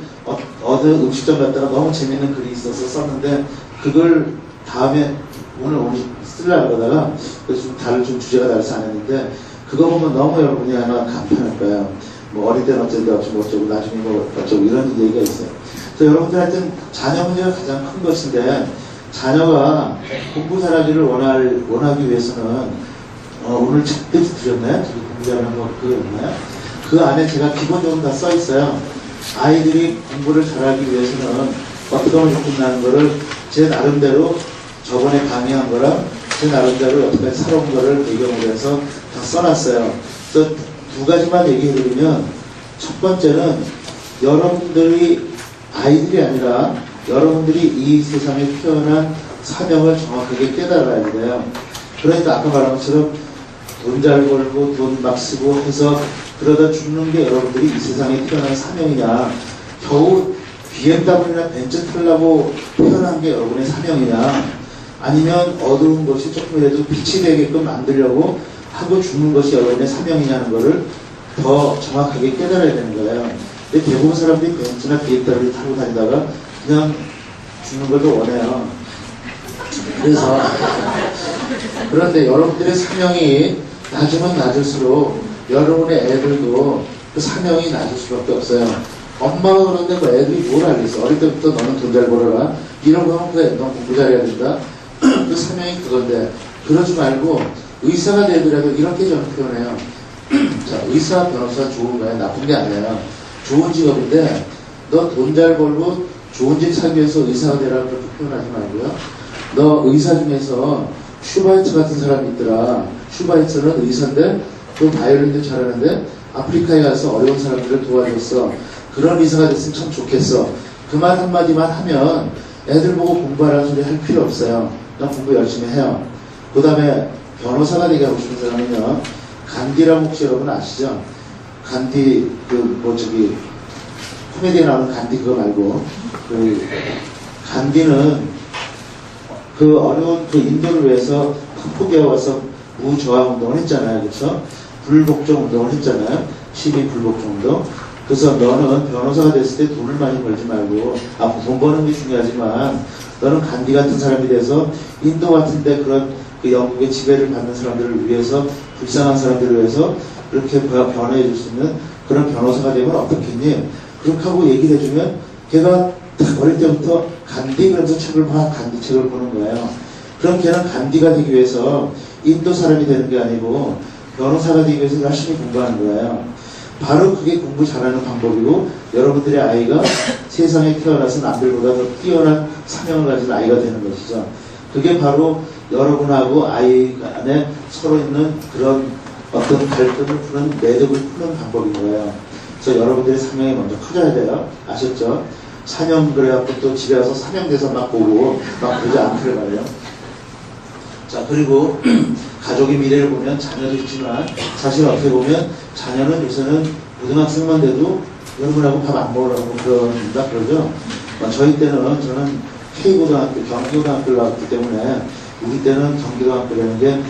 어느 음식점 갔다가 너무 재밌는 글이 있어서 썼는데 그걸 다음에 오늘 쓰려고 하다가 그래서 좀 주제가 달라서 안 했는데 그거 보면 너무 여러분이 아마 감탄할 거예요. 뭐 어릴 때는 어쩌고 어쩌고 나중에 뭐 어쩌고 이런 얘기가 있어요. 그래서 여러분들한테는 자녀 문제가 가장 큰 것인데 자녀가 공부 잘하기를 원하기 위해서는 오늘 책 드렸나요? 저기 공부 잘하는 거 그게 없나요? 그 안에 제가 기본적으로 다 써 있어요. 아이들이 공부를 잘하기 위해서는 어떻게 하면 좋겠다는 거를 제 나름대로 저번에 강의한 거랑 제 나름대로 여태까지 살아온 거를 배경으로 해서 다 써놨어요. 그래서 두 가지만 얘기해드리면 첫 번째는 여러분들이 아이들이 아니라 여러분들이 이 세상에 태어난 사명을 정확하게 깨달아야 돼요. 그러니까 아까 말한 것처럼 돈 잘 벌고 돈 막 쓰고 해서 그러다 죽는 게 여러분들이 이 세상에 태어난 사명이냐, 겨우 BMW나 벤츠 타려고 태어난 게 여러분의 사명이냐, 아니면 어두운 것이 조금이라도 빛이 되게끔 만들려고 하고 죽는 것이 여러분의 사명이냐는 거를 더 정확하게 깨달아야 되는 거예요. 근데 대부분 사람들이 벤츠나 BMW 타고 다니다가 그냥 죽는 걸 더 원해요. 그래서 그런데 여러분들의 사명이 낮으면 낮을수록 여러분의 애들도 그 사명이 낮을 수밖에 없어요. 엄마가 그런데 그 애들이 뭘 알겠어. 어릴 때부터 너는 돈 잘 벌어라 이러고 하면 그래, 넌 공부 잘해야 된다. 그 사명이 그건데 그러지 말고 의사가 되더라도 이렇게 저는 표현해요. 자, 의사, 변호사 좋은 거야. 나쁜 게 아니에요. 좋은 직업인데 너 돈 잘 벌고 좋은 집 살기 위해서 의사가 되라 그렇게 표현하지 말고요. 너 의사 중에서 슈바이처 같은 사람이 있더라. 슈바이처는 의사인데 또 바이올린도 잘하는데 아프리카에 가서 어려운 사람들을 도와줬어. 그런 의사가 됐으면 참 좋겠어. 그 말 한마디만 하면 애들 보고 공부하라는 소리 할 필요 없어요. 그냥 공부 열심히 해요. 그 다음에 변호사가 되게 하고 싶은 사람은요, 간디라고 혹시 여러분 아시죠? 간디 코미디에 나오는 간디 그거 말고 간디는 그 어려운 그 인도를 위해서 캄보디아 와서 무저항 운동을 했잖아요. 그렇죠? 불복종 운동을 했잖아요. 시민 불복종 운동. 그래서 너는 변호사가 됐을 때 돈을 많이 벌지 말고, 돈 버는 게 중요하지만 너는 간디 같은 사람이 돼서 인도 같은데 그런 그 영국의 지배를 받는 사람들을 위해서, 불쌍한 사람들을 위해서 그렇게 변호해 줄 수 있는 그런 변호사가 되면 어떻겠니? 그렇게 하고 얘기를 해주면 걔가 어릴 때부터 간디 그러면서 책을 간디 책을 보는 거예요. 그럼 걔는 간디가 되기 위해서 인도 사람이 되는 게 아니고 변호사가 되기 위해서 열심히 공부하는 거예요. 바로 그게 공부 잘하는 방법이고, 여러분들의 아이가 세상에 태어나서 남들보다 더 뛰어난 사명을 가진 아이가 되는 것이죠. 그게 바로 여러분하고 아이 간에 서로 있는 그런 어떤 갈등을 푸는, 매듭을 푸는 방법인 거예요. 그래서 여러분들의 사명이 먼저 커져야 돼요. 아셨죠? 사명 그래갖고 또 집에 와서 사명대사 막 보고 막 그러지 않기를 바래요. 자, 그리고 가족의 미래를 보면 자녀도 있지만 사실 어떻게 보면 자녀는 요새는 고등학생만 돼도 여러분하고 밥 안 먹으라고 그런다 그러죠. 저희 때는 저는 K고등학교, 경기고등학교를 나왔기 때문에 우리 때는 경기고등학교라는 게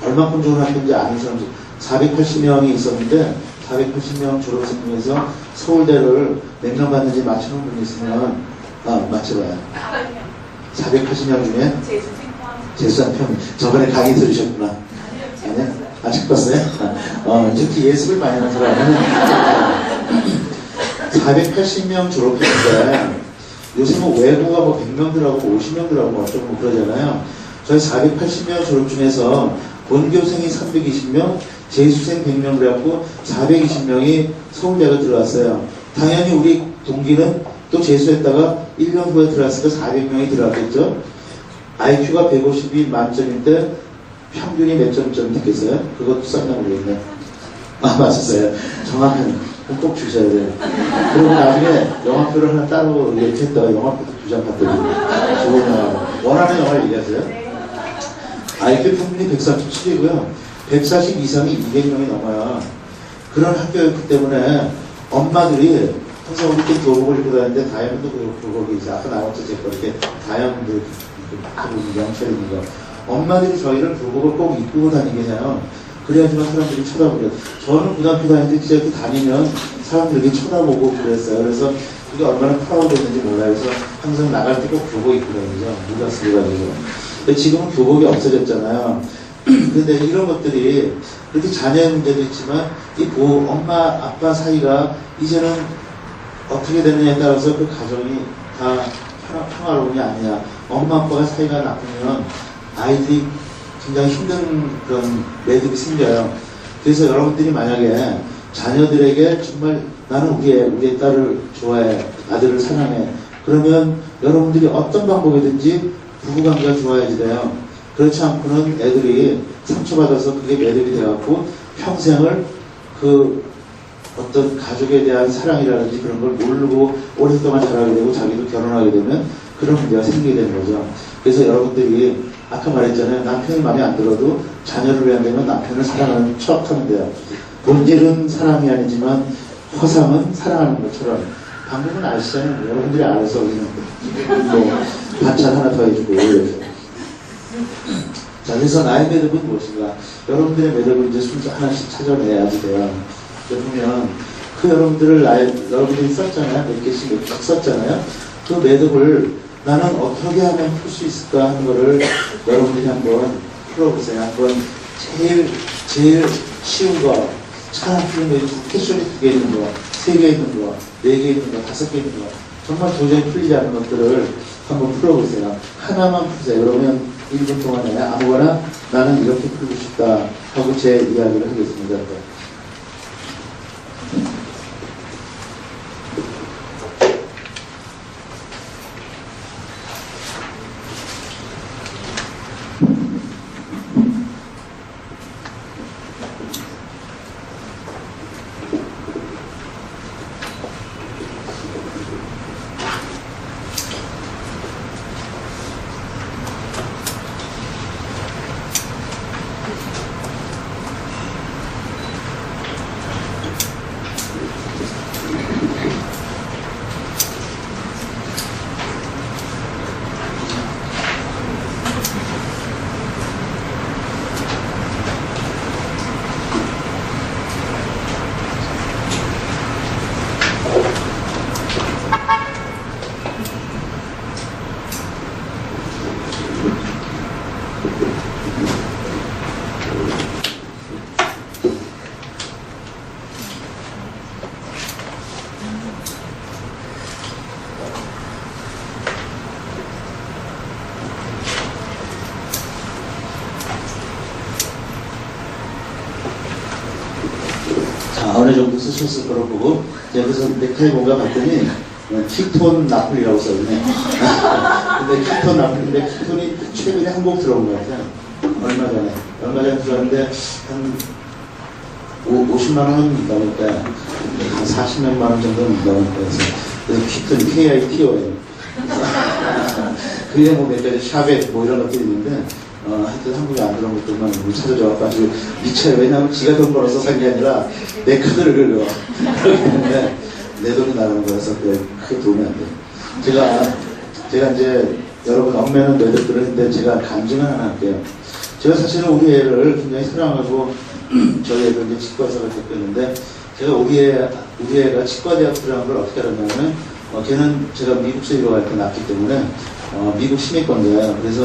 얼마큼 좋은 학교인지 아는 사람들 480명이 있었는데 480명 졸업생 중에서 서울대를 몇 명 갔는지 맞추는 분이 있으면 맞춰봐요. 480명 중에 재수한 편. 저번에 강의 들으셨구나. 아니요? 책 봤어요? 특히 예습을 많이 하는 사람은 480명 졸업했는데 요새 뭐 외고가 뭐 100명 들어가고 50명 들어가고 어쩌고 뭐 그러잖아요. 저희 480명 졸업 중에서 본교생이 320명, 재수생 100명 그래갖고 420명이 서울대가 들어왔어요. 당연히 우리 동기는 또 재수했다가 1년 후에 들어왔으니까 400명이 들어왔겠죠. IQ가 150이 만점일 때 평균이 몇 점쯤 됐겠어요? 그것도 싹나 모르겠네. 맞았어요. 정확한 꼭 주셔야 돼요. 그리고 나중에 영화표를 하나 따로 이렇게 했다가 영화표도 2장 받더니 좋은 영화. 원하는 영화를 얘기하세요. IQ 평균이 147이고요. 140 이상이 200명이 넘어요. 그런 학교였기 때문에 엄마들이 항상 우리 때 교복을 입고 다니는데 다이아몬드 교복이 이제 아까 나왔죠. 제가 이렇게 다이아몬드 하고 명찰 있는 거. 엄마들이 저희를 교복을 꼭 입고 다니게 해요. 그래야지만 사람들이 쳐다보죠. 저는 고등학교 다닐 때 진짜 이렇게 다니면 사람들이 쳐다보고 그랬어요. 그래서 그게 얼마나 프라우드했는지 몰라요. 그래서 항상 나갈 때 꼭 교복 입고 다니죠. 누가 쓰려가지고. 근데 지금은 교복이 없어졌잖아요. 근데 이런 것들이 그렇게 자녀의 문제도 있지만 이 엄마 아빠 사이가 이제는 어떻게 되느냐에 따라서 그 가정이 다 평화로운이 아니냐. 엄마 아빠가 사이가 나쁘면 아이들이 굉장히 힘든 그런 매듭이 생겨요. 그래서 여러분들이 만약에 자녀들에게 정말 나는 우리의 딸을 좋아해, 아들을 사랑해. 그러면 여러분들이 어떤 방법이든지 부부관계가 좋아야지 돼요. 그렇지 않고는 애들이 상처받아서 그게 매듭이 돼갖고 평생을 그 어떤 가족에 대한 사랑이라든지 그런 걸 모르고 오랫동안 자라게 되고 자기도 결혼하게 되면 그런 문제가 생기게 되는 거죠. 그래서 여러분들이 아까 말했잖아요. 남편이 마음에 안 들어도 자녀를 위한다면 남편을 사랑하는 척 하면 돼요. 본질은 사랑이 아니지만 허상은 사랑하는 것처럼 방법은 아시잖아요. 여러분들이 알아서 그냥 뭐 반찬 하나 더 해주고 이렇게. 자, 그래서 나의 매듭은 무엇인가? 여러분들의 매듭을 이제 순서 하나씩 찾아내야지 돼요. 보면 그 여러분들이 썼잖아요. 몇 개씩 썼잖아요. 그 매듭을 나는 어떻게 하면 풀 수 있을까 하는 거를 여러분들이 한번 풀어보세요. 한번 제일 쉬운 거, 차 풀는 거, 패션이 2개 있는 거, 3개 있는 거, 4개 있는 거, 5개 있는 거, 정말 도저히 풀리지 않는 것들을 한번 풀어보세요. 하나만 푸세요. 그러면 1분 동안에 아무거나 나는 이렇게 풀고 싶다 하고 제 이야기를 하겠습니다. 어느 정도 쓰셨을 거로 보고, 그래서 넥타이 뭔가 봤더니, 키톤 나폴이라고 써있네. 근데 키톤 나폴인데, 키톤이 최근에 한국 들어온 것 같아요. 얼마 전에 들어왔는데, 한 50만원 넘을까, 한 40몇만원 정도 넘을까 해서, 키톤, KITO예요. 그게 뭐 몇 가지 샤벳 뭐 이런 것들이 있는데, 하여튼 한국에 안 들어온 것들만 찾아줘가지고 미쳐요. 왜냐하면 지가 돈 벌어서 산 게 아니라 내 카드를 긁어. 그렇기 때문에 내 돈이 나가는 거라서 크게 도움이 안 돼요. 제가 이제 여러분 엄매는 매듭들을 했는데 제가 간증을 하나 할게요. 제가 사실은 우리 애를 굉장히 사랑하고 저희 애도 이제 치과의사가 됐겠는데 제가 우리 애가 치과대학 들어간 걸 어떻게 알았냐면 걔는 제가 미국서 일어갈 때 낳기 때문에 미국 시민권자예요. 그래서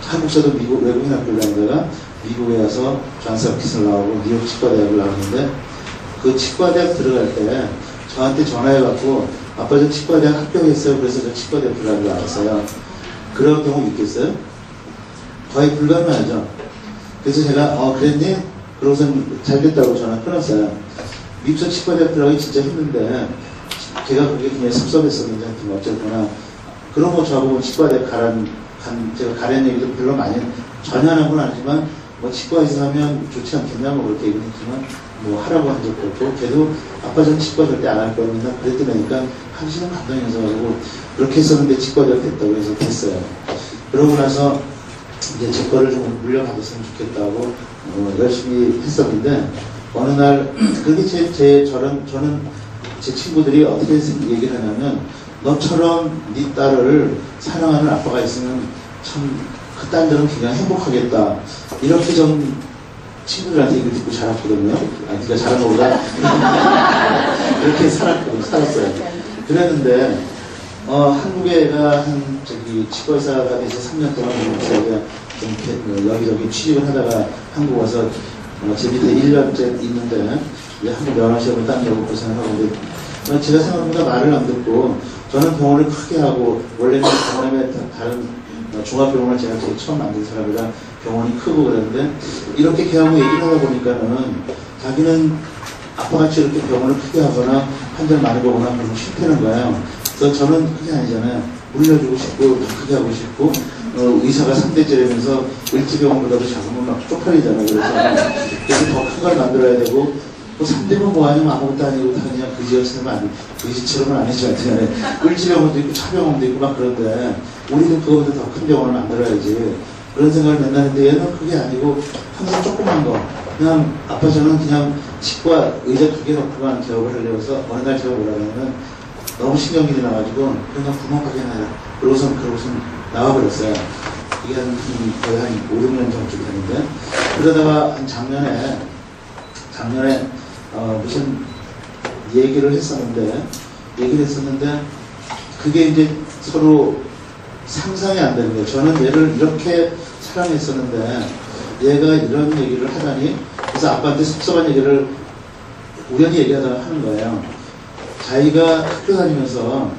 한국서도 외국인 학교를 다니다가 미국에 와서 존스 홉킨스를 나오고 뉴욕 치과대학을 나왔는데 그 치과대학 들어갈 때 저한테 전화해갖고 아빠 저 치과대학 합격했어요. 그래서 저 치과대학 들어간 줄 알았어요. 그런 경우 있겠어요? 거의 불가능하죠. 그래서 제가 그랬니? 그러고선 잘 됐다고 전화 끊었어요. 미국서 치과대학 들어가기 진짜 힘든데 걔가 그게 굉장히 섭섭했었는지 하여튼 어쨌거나 그런 거 저하고 치과대학 제가 가라는 얘기도 별로 많이 전혀 안 한 건 아니지만 뭐 치과에서 하면 좋지 않겠냐 뭐 그렇게 얘기했지만 뭐 하라고 한 적도 없고 걔도 아빠 전 치과 절대 안 할 거야 맨날 그랬더니까 한시간 감동해서 가지고 그렇게 했었는데 치과대학 됐다고 해서 됐어요. 그러고 나서 이제 제 거를 좀 물려받았으면 좋겠다고 열심히 했었는데 어느 날 그게 저는 제 친구들이 어떻게 얘기를 하냐면 너처럼 네 딸을 사랑하는 아빠가 있으면 참 그 딸들은 굉장히 행복하겠다. 이렇게 좀 친구들한테 얘기를 듣고 자랐거든요. 그러니까 자란 거보다 그렇게 살았어요. 그랬는데 한국에 애가 치과의사가 돼서 3년 동안 제가 좀 여기저기 취직을 하다가 한국 와서 제 밑에 1년째 있는데 한국 면허시험을 따려고 고생을 하고 있는데 제가 생각보다 말을 안 듣고 저는 병원을 크게 하고 원래는 강남에 다른 종합병원을 제가 처음 만든 사람이라 병원이 크고 그랬는데 이렇게 걔하고 얘기를 하다 보니까는 자기는 아빠같이 이렇게 병원을 크게 하거나 환자를 많이 보거나 그런 거 싫다는 거예요. 그래서 저는 그게 아니잖아요. 물려주고 싶고 더 크게 하고 싶고 의사가 3대째라면서 을지병원보다도 작으면 막 쪽팔리잖아요. 그래서 더 큰 걸 만들어야 되고 뭐 3대면 뭐하냐면 아무것도 아니고 다 그냥 그지처럼은 아니지만 을지병원도 있고 차병원도 있고 막 그런데 우리도 그거보다 더 큰 병원을 만들어야지 그런 생각을 맨날 했는데 얘는 그게 아니고 항상 조그만 거 그냥 아빠 저는 그냥 치과 의자 2개 놓고만 개업을 하려고 해서 어느 날 제가 뭐라냐면 너무 신경질이 나가지고 그냥 구멍 가게 해놔라 그러고선 나와버렸어요. 이게 거의 한 5, 6년 전쯤 됐는데 그러다가 한 작년에 무슨 얘기를 했었는데 그게 이제 서로 상상이 안 되는 거예요. 저는 얘를 이렇게 사랑했었는데 얘가 이런 얘기를 하다니 그래서 아빠한테 섭섭한 얘기를 우연히 얘기하다가 하는 거예요. 자기가 학교 다니면서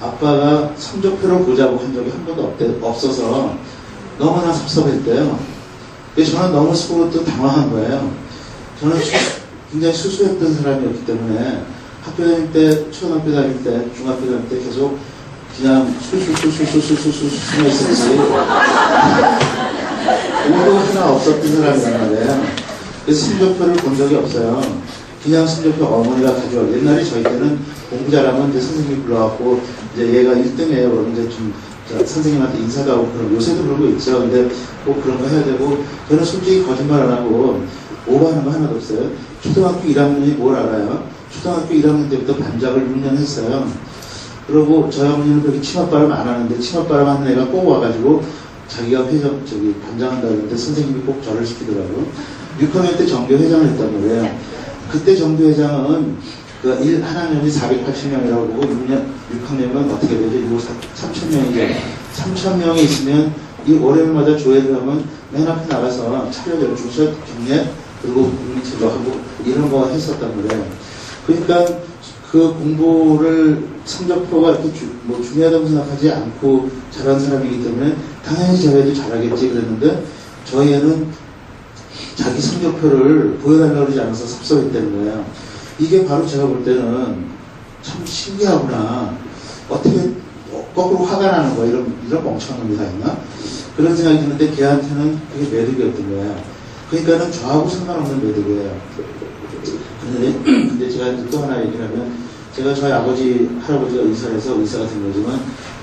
아빠가 성적표를 보자고 한 적이 한 번도 없어서 너무나 섭섭했대요. 근데 저는 너무 속으로 당황한 거예요. 저는 굉장히 수수했던 사람이었기 때문에 학교 다닐 때, 초등학교 다닐 때, 중학교 다닐 때 계속 그냥 수수수수수수수수수수 있었지. 오도 하나 없었던 사람이란 말이에요. 그래서 성적표를 본 적이 없어요. 그냥 성적표 어머니가 가져와. 옛날에 저희 때는 공부 잘하면 이제 선생님이 불러갖고 이제 얘가 1등이에요. 그러면 이제 좀 선생님한테 인사도 하고 그럼 요새도 그런 거 있죠. 근데 꼭 그런 거 해야 되고 저는 솔직히 거짓말 안 하고 오버하는 거 하나도 없어요. 초등학교 1학년이 뭘 알아요? 초등학교 1학년 때부터 반작을 6년 했어요. 그리고 저희 어머니는 그렇게 치맛바람 안 하는데 치맛바람 하는 애가 꼭 와가지고 자기가 반장한다 그러는데 선생님이 꼭 저를 시키더라고요. 6학년 때 정교 회장을 했단 말이에요. 그때 정교 회장은 그 1학년이 480명이라고 보고 6학년은 어떻게 되죠? 이거 3,000명이죠. 3,000명이 있으면 이 월요일마다 조회를 하면 맨 앞에 나가서 차려대로 주셔 경례 그리고 밑에도 하고 이런 거 했었단 말이에요. 그러니까 그 공부를 성적표가 이렇게 중요하다고 생각하지 않고 잘한 사람이기 때문에 당연히 저희도 잘하겠지 그랬는데 저희 애는 자기 성적표를 보여달라고 그러지 않아서 섭섭했다는 거예요. 이게 바로 제가 볼 때는 참 신기하구나. 어떻게 거꾸로 화가 나는 거야. 이런 멍청한 놈이 다 있나? 그런 생각이 드는데 걔한테는 그게 매력이었던 거예요. 그러니까는 저하고 상관없는 매력이에요. 근데 제가 또 하나 얘기를 하면 제가 저희 아버지, 할아버지가 의사가 된 거지만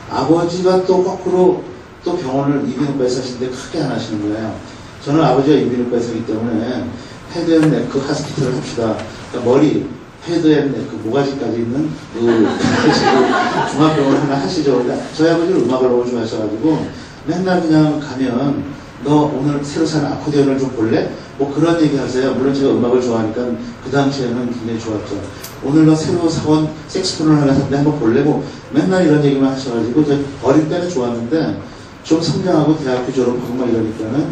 아버지가 또 거꾸로 또 병원을 이비인후과에서 하시는데 크게 안 하시는 거예요. 저는 아버지가 이비인후과에서이기 때문에 헤드 앤 네크 하스피털을 합시다. 그러니까 머리, 헤드 앤 네크, 모가지까지 있는 종합병원 하나 하시죠. 그러니까 저희 아버지는 음악을 너무 좋아하셔가지고 맨날 그냥 가면 너 오늘 새로 산 아코디언을 좀 볼래? 뭐 그런 얘기 하세요. 물론 제가 음악을 좋아하니까 그 당시에는 굉장히 좋았죠. 오늘 너 새로 사온 색스폰을 하나 샀는데 한번 볼래? 뭐 맨날 이런 얘기만 하셔가지고 저 어릴 때는 좋았는데 좀 성장하고 대학교 졸업하고 막 이러니까는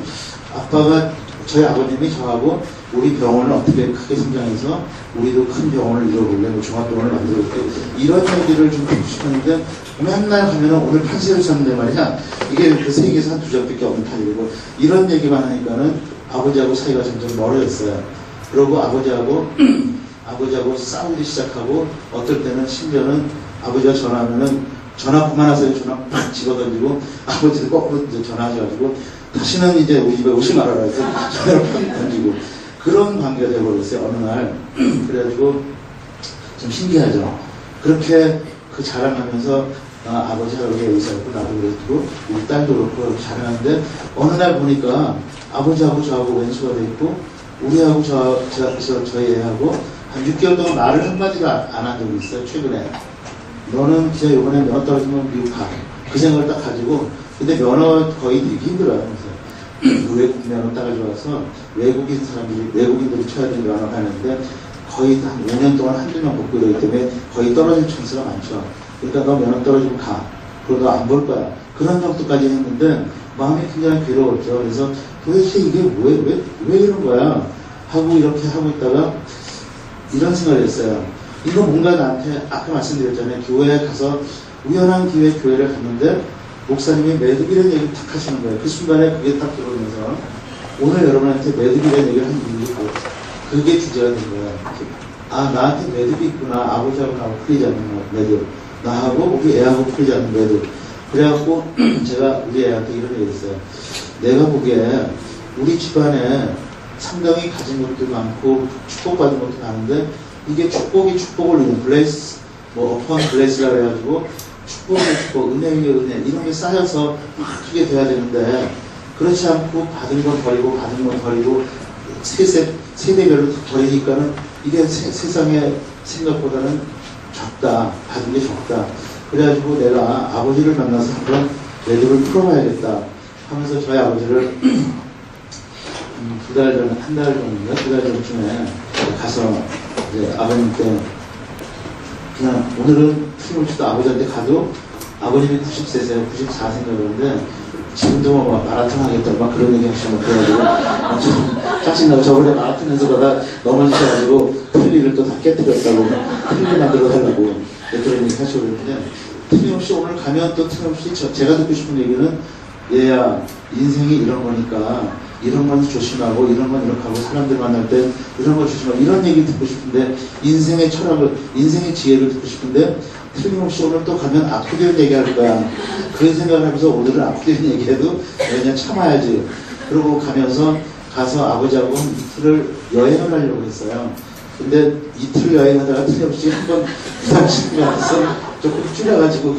아빠가 저희 아버님이 저하고 우리 병원을 어떻게 크게 성장해서 우리도 큰 병원을 이뤄볼래? 뭐 종합병원을 만들어볼게? 이런 얘기를 좀 하고 싶었는데 맨날 가면은 오늘 판세를 쳤는데 말이야. 이게 그 세계에서 한 2장밖에 없는 판이고 이런 얘기만 하니까는 아버지하고 사이가 점점 멀어졌어요. 그러고 아버지하고 싸우기 시작하고 어떨 때는 심지어는 아버지가 전화하면은 전화 그만하세요. 전화 팍 집어던지고 아버지도 거꾸로 이제 전화하셔가지고 다시는 이제 우리 집에 오지 말아라 해서 전화를 팍 던지고 그런 관계가 되어버렸어요. 어느 날. 그래가지고 좀 신기하죠. 그렇게 그 자랑하면서 아버지 할아버지가 의사였고 나도 그랬고 우리 딸도 그렇고 자랑하는데 어느 날 보니까 아버지하고 저하고 왼수가 돼 있고 우리하고 저희 애하고 한 6개월 동안 말을 한마디도 안 한 적이 있어요, 최근에. 너는 진짜 이번에 면허 떨어지면 미국 가. 그 생각을 딱 가지고, 근데 면허 거의 되게 힘들어요. 그래서 그 외국 면허 따가지고 와서 외국인들이 쳐야 되는 면허 가는데 거의 한 5년 동안 한두 명 뽑고 이러기 때문에 거의 떨어질 찬스가 많죠. 그러니까 너 면허 떨어지면 가. 그리고 너 안 볼 거야. 그런 정도까지 했는데 마음이 굉장히 괴로웠죠. 그래서 도대체 이게 왜 이런 거야? 하고 이렇게 하고 있다가 이런 생각을 했어요. 이거 뭔가 나한테 아까 말씀드렸잖아요. 교회에 가서 우연한 기회에 교회를 갔는데 목사님이 매듭이라는 얘기를 탁 하시는 거예요. 그 순간에 그게 딱 들어오면서 오늘 여러분한테 매듭이라는 얘기를 한 이유가 그게 주제가 된 거예요. 아, 나한테 매듭이 있구나. 아버지하고 나하고 풀리지 않는 매듭. 나하고 우리 애하고 풀리지 않는 매듭. 그래갖고 제가 우리 애한테 이런 얘기 했어요. 내가 보기에 우리 집안에 상당히 가진 것도 많고 축복받은 것도 많은데 이게 축복이 축복을 이룬 블레스, 어퍼한 블레스라 그래가지고 축복의 축복, 은혜의 은혜 이런 게 쌓여서 막 크게 돼야 되는데 그렇지 않고 받은 건 버리고 세대별로 버리니까는 이게 세상에 생각보다는 적다, 받은 게 적다. 그래가지고 내가 아버지를 만나서 한번 매듭을 풀어봐야겠다 하면서 저희 아버지를 한 달 전쯤에 가서 이제 아버님께 그냥 오늘은 틀림없이도 아버지한테 가도 아버님이 90세세요. 94세인가 그러는데 지금도 뭐 마라톤 하겠다 막 그런 얘기 하시면 그래가지고 좀 짜증나고 저번에 마라톤 연습하다 넘어지셔가지고 틀니를 또 다 깨뜨렸다고 틀니 만들어 달라고 그런 얘기 하시고 그러는데 틀림없이 오늘 가면 또 틀림없이 제가 듣고 싶은 얘기는 얘야 인생이 이런 거니까 이런 건 조심하고 이런 건 이렇게 하고 사람들 만날 때 이런 거 조심하고 이런 얘기 듣고 싶은데 인생의 철학을 인생의 지혜를 듣고 싶은데 틀림없이 오늘 또 가면 악후되는 얘기할 거야. 그런 생각을 하면서 오늘은 악후되는 얘기해도 그냥 참아야지. 그러고 가서 아버지하고 이틀을 여행을 하려고 했어요. 근데 이틀 여행하다가 틀림없이 한번 부산시키면서 조금 줄여가지고